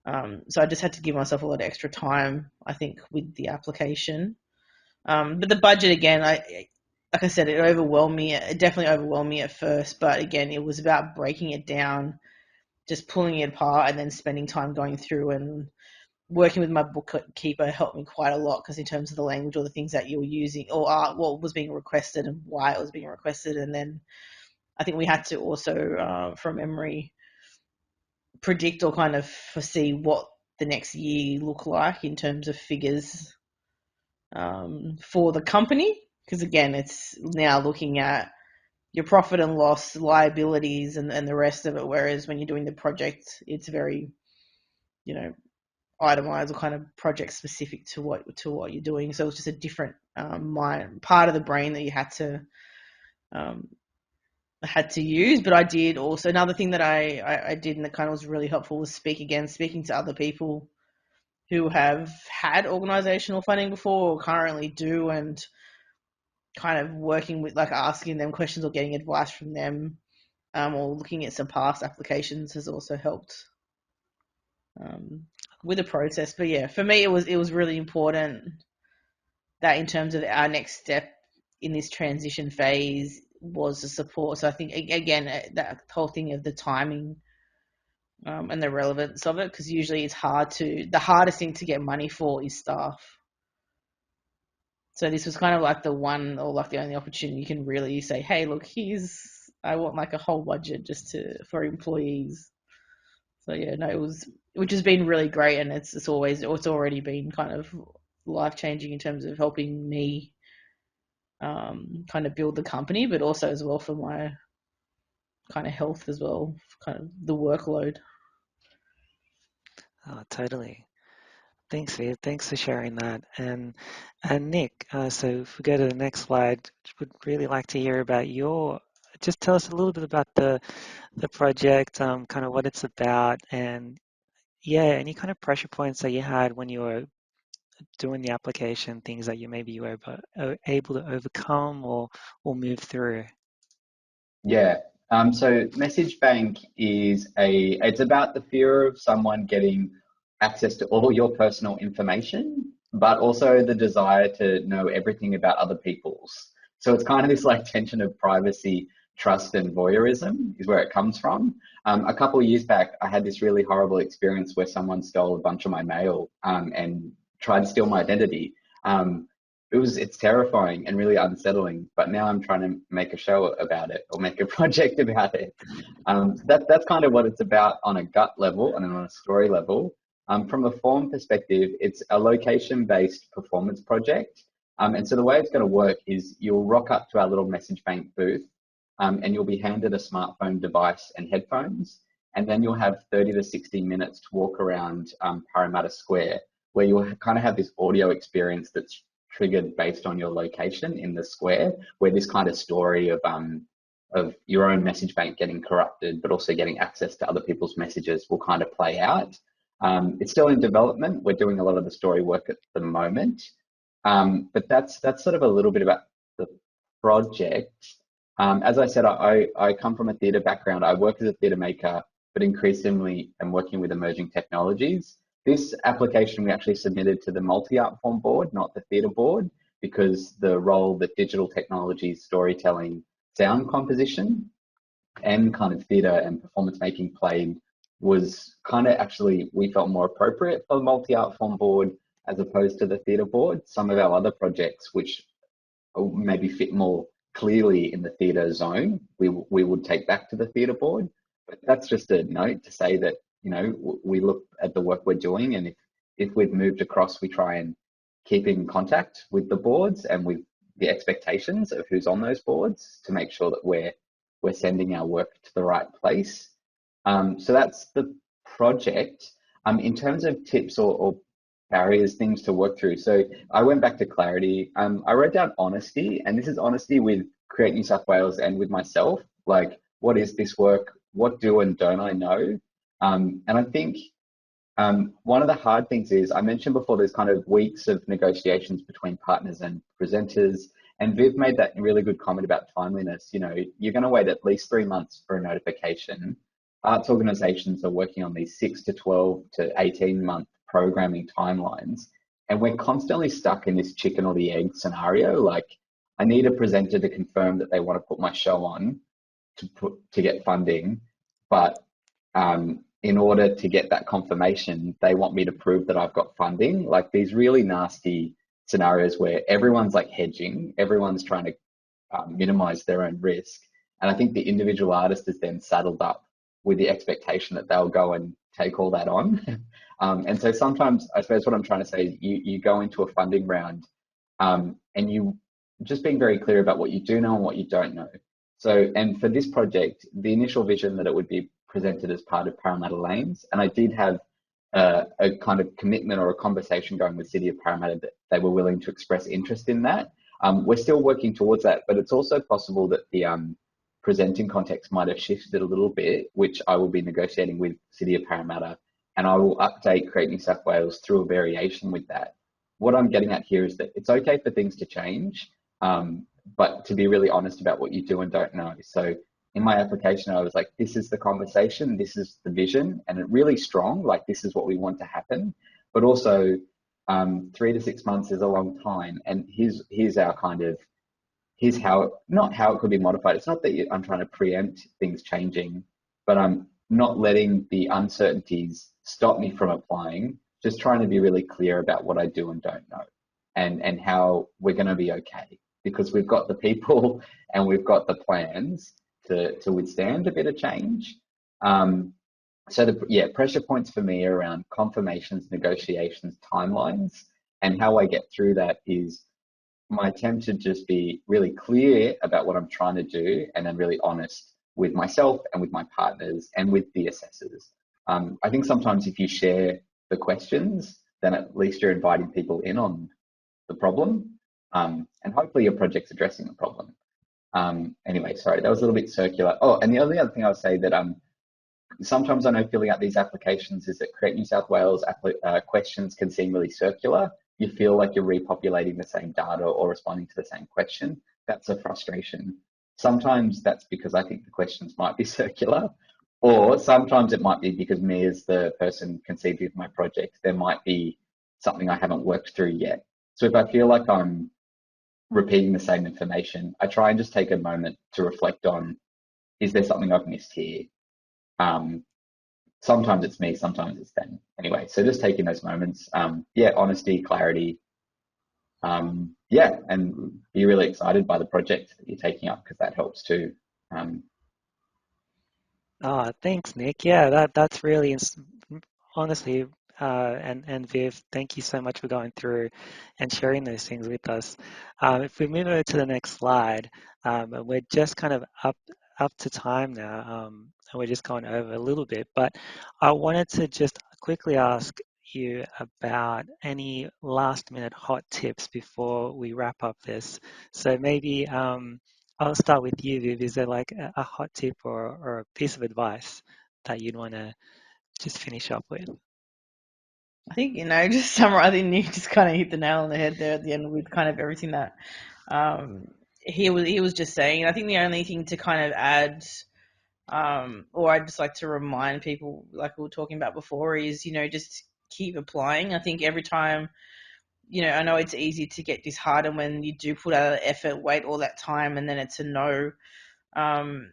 So I just had to give myself a lot of extra time, I think, with the application. But the budget, again, like I said, it overwhelmed me. It definitely overwhelmed me at first, but again, it was about breaking it down, just pulling it apart, and then spending time going through and working with my bookkeeper helped me quite a lot, because in terms of the language or the things that you were using, or what was being requested and why it was being requested. And then I think we had to also, from memory, predict or kind of foresee what the next year looked like in terms of figures for the company. Because again, it's now looking at your profit and loss, liabilities, and the rest of it. Whereas when you're doing the project, it's very, itemized or kind of project specific to what you're doing. So it's just a different part of the brain that you had to use. But I did also, another thing that I did, and that kind of was really helpful, was speaking to other people who have had organizational funding before or currently do, and kind of working with, like, asking them questions or getting advice from them, or looking at some past applications has also helped with the process. But yeah, for me, it was really important that in terms of our next step in this transition phase was the support. So I think, again, that whole thing of the timing and the relevance of it, because usually the hardest thing to get money for is staff. So this was kind of like the one, or like the only opportunity you can really say, hey, look, I want like a whole budget just for employees. So yeah, no, which has been really great, and it's already been kind of life changing in terms of helping me kind of build the company, but also as well for kind of health as well, kind of the workload. Oh, totally. Thanks, Viv. Thanks for sharing that. And Nick, so if we go to the next slide, would really like to hear about just tell us a little bit about the project, kind of what it's about, and yeah, any kind of pressure points that you had when you were doing the application, things that maybe you were able to overcome or move through. Yeah. So message bank it's about the fear of someone getting access to all your personal information, but also the desire to know everything about other people's. So it's kind of this like tension of privacy, trust, and voyeurism is where it comes from. A couple of years back, I had this really horrible experience where someone stole a bunch of my mail, and tried to steal my identity. Um, it's terrifying and really unsettling, but now I'm trying to make a show about it or make a project about it. That's kind of what it's about on a gut level and then on a story level. From a form perspective, it's a location-based performance project. And so the way it's going to work is you'll rock up to our little message bank booth, and you'll be handed a smartphone device and headphones, and then you'll have 30 to 60 minutes to walk around Parramatta Square, where you'll kind of have this audio experience that's triggered based on your location in the square, where this kind of story of your own message bank getting corrupted, but also getting access to other people's messages will kind of play out. It's still in development. We're doing a lot of the story work at the moment, but that's sort of a little bit about the project. As I said, I come from a theatre background. I work as a theatre maker, but increasingly am working with emerging technologies. This application we actually submitted to the multi-art form board, not the theatre board, because the role that digital technologies, storytelling, sound composition, and kind of theatre and performance making played was kind of actually, we felt more appropriate for the multi-art form board as opposed to the theatre board. Some of our other projects, which maybe fit more clearly in the theatre zone, we would take back to the theatre board. But that's just a note to say that, you know, we look at the work we're doing, and if we've moved across, we try and keep in contact with the boards and with the expectations of who's on those boards to make sure that we're sending our work to the right place. So that's the project. In terms of tips or barriers, things to work through. So I went back to clarity. I wrote down honesty, and this is honesty with Create New South Wales and with myself. Like, what is this work? What do and don't I know? And I think one of the hard things is, I mentioned before, there's kind of weeks of negotiations between partners and presenters. And Viv made that really good comment about timeliness. You know, you're going to wait at least 3 months for a notification. Arts organisations are working on these 6 to 12 to 18-month programming timelines. And we're constantly stuck in this chicken or the egg scenario. Like, I need a presenter to confirm that they want to put my show on to get funding, but in order to get that confirmation, they want me to prove that I've got funding. Like, these really nasty scenarios where everyone's like hedging, everyone's trying to minimize their own risk. And I think the individual artist is then saddled up with the expectation that they'll go and take all that on. And so sometimes, I suppose what I'm trying to say is you go into a funding round, and you just being very clear about what you do know and what you don't know. So, and for this project, the initial vision that it would be presented as part of Parramatta Lanes, and I did have a kind of commitment or a conversation going with City of Parramatta that they were willing to express interest in that. We're still working towards that, but it's also possible that the presenting context might have shifted a little bit, which I will be negotiating with City of Parramatta, and I will update Create New South Wales through a variation with that. What I'm getting at here is that it's okay for things to change, but to be really honest about what you do and don't know. So in my application, I was like, this is the conversation, this is the vision, and it really strong, like this is what we want to happen. But also 3 to 6 months is a long time. And here's our kind of, here's how, not how it could be modified. It's not that I'm trying to preempt things changing, but I'm not letting the uncertainties stop me from applying, just trying to be really clear about what I do and don't know, and how we're going to be okay, because we've got the people and we've got the plans to withstand a bit of change. So pressure points for me around confirmations, negotiations, timelines, and how I get through that is my attempt to just be really clear about what I'm trying to do, and then really honest with myself and with my partners and with the assessors. I think sometimes if you share the questions, then at least you're inviting people in on the problem, and hopefully your project's addressing the problem. Anyway, sorry, that was a little bit circular. Oh, and the only other thing I would say that sometimes I know filling out these applications is that Create New South Wales questions can seem really circular. You feel like you're repopulating the same data or responding to the same question. That's a frustration. Sometimes that's because I think the questions might be circular, or sometimes it might be because me as the person conceived of my project, there might be something I haven't worked through yet. So if I feel like I'm repeating the same information, I try and just take a moment to reflect on, is there something I've missed here? Sometimes it's me, sometimes it's them. Anyway, so just taking those moments, yeah, honesty, clarity, yeah, and be really excited by the project that you're taking up because that helps too. Oh, thanks, Nick. Yeah, that's really honestly, and Viv, thank you so much for going through and sharing those things with us. If we move over to the next slide, we're just kind of up to time now, and we're just going over a little bit, but I wanted to just quickly ask you about any last minute hot tips before we wrap up this. So maybe I'll start with you, Viv. Is there like a hot tip or a piece of advice that you'd want to just finish up with? I think, just summarizing, you just kind of hit the nail on the head there at the end with kind of everything that um, he was just saying. I think the only thing to kind of add, or I'd just like to remind people, like we were talking about before, is just keep applying. I think every time, I know it's easy to get disheartened when you do put out effort, wait all that time, and then it's a no. Um,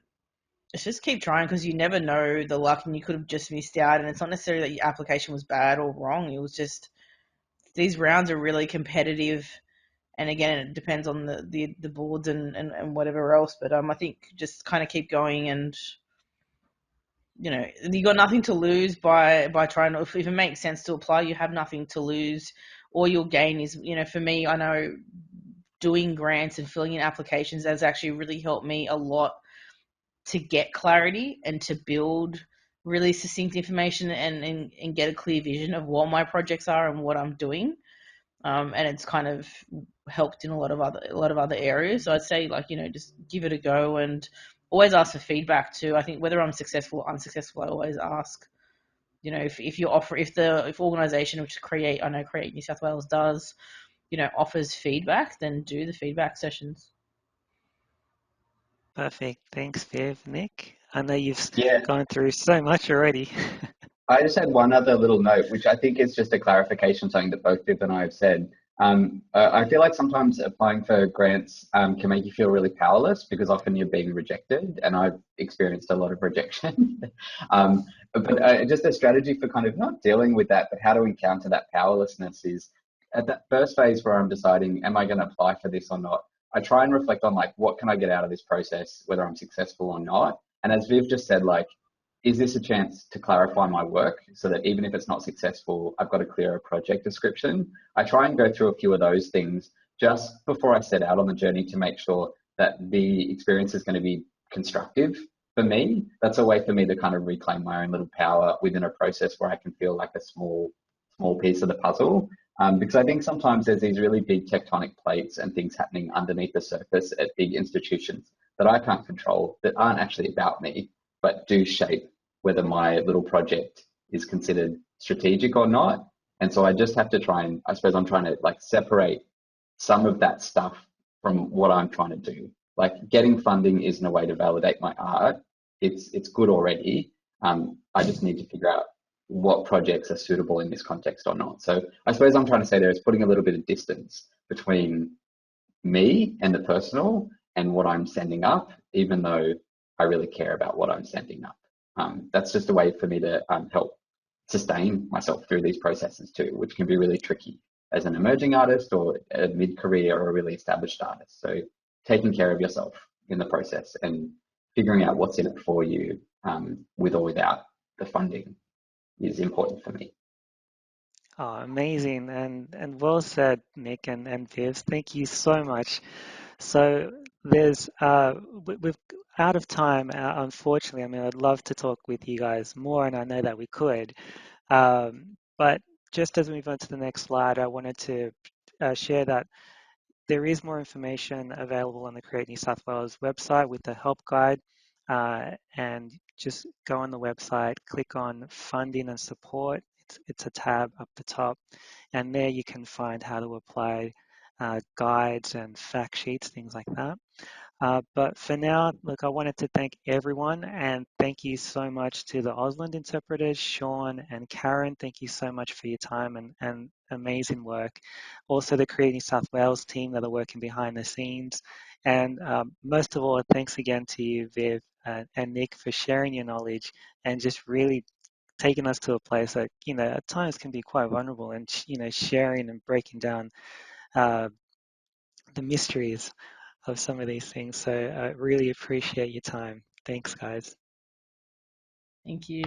it's just keep trying because you never know the luck, and you could have just missed out. And it's not necessarily that your application was bad or wrong. It was just these rounds are really competitive, and again, it depends on the boards and whatever else. But I think just kind of keep going, and you got nothing to lose by trying to. If it makes sense to apply, you have nothing to lose. All you'll gain is, for me, I know doing grants and filling in applications has actually really helped me a lot to get clarity and to build really succinct information and get a clear vision of what my projects are and what I'm doing. And it's kind of helped in a lot of other areas. So I'd say, just give it a go and always ask for feedback too. I think whether I'm successful or unsuccessful, I always ask. If you offer, if organisation, which Create New South Wales does, offers feedback, then do the feedback sessions. Perfect. Thanks, Viv. Nick, I know you've Yeah, gone through so much already. I just had one other little note, which I think is just a clarification, something that both Viv and I have said. I feel like sometimes applying for grants can make you feel really powerless because often you're being rejected, and I've experienced a lot of rejection. But just a strategy for kind of not dealing with that, but how to encounter that powerlessness is at that first phase where I'm deciding, am I going to apply for this or not? I try and reflect on like, what can I get out of this process, whether I'm successful or not? And as Viv just said, like, is this a chance to clarify my work so that even if it's not successful, I've got a clearer project description? I try and go through a few of those things just before I set out on the journey to make sure that the experience is going to be constructive for me. That's a way for me to kind of reclaim my own little power within a process where I can feel like a small piece of the puzzle. Because I think sometimes there's these really big tectonic plates and things happening underneath the surface at big institutions that I can't control, that aren't actually about me, but do shape whether my little project is considered strategic or not. And so I just have to try and, I suppose I'm trying to like separate some of that stuff from what I'm trying to do. Like getting funding isn't a way to validate my art. It's good already. I just need to figure out what projects are suitable in this context or not. So I suppose I'm trying to say there is putting a little bit of distance between me and the personal and what I'm sending up, even though I really care about what I'm sending up. That's just a way for me to help sustain myself through these processes too, which can be really tricky as an emerging artist or a mid-career or a really established artist. So taking care of yourself in the process and figuring out what's in it for you, with or without the funding, is important for me. Oh, amazing and well said, Nick and Viv. Thank you so much. So there's we've out of time, unfortunately. I mean, I'd love to talk with you guys more, and I know that we could. But just as we move on to the next slide, I wanted to share that there is more information available on the Create New South Wales website with the help guide. And just go on the website, click on funding and support. It's a tab up the top, and there you can find how to apply, guides and fact sheets, things like that. But for now, look, I wanted to thank everyone, and thank you so much to the Ausland interpreters, Sean and Karen. Thank you so much for your time and amazing work. Also, the Create New South Wales team that are working behind the scenes. And most of all, thanks again to you, Viv and Nick, for sharing your knowledge and just really taking us to a place that, at times can be quite vulnerable, and, sharing and breaking down uh, the mysteries of some of these things. So I really appreciate your time. Thanks, guys. Thank you.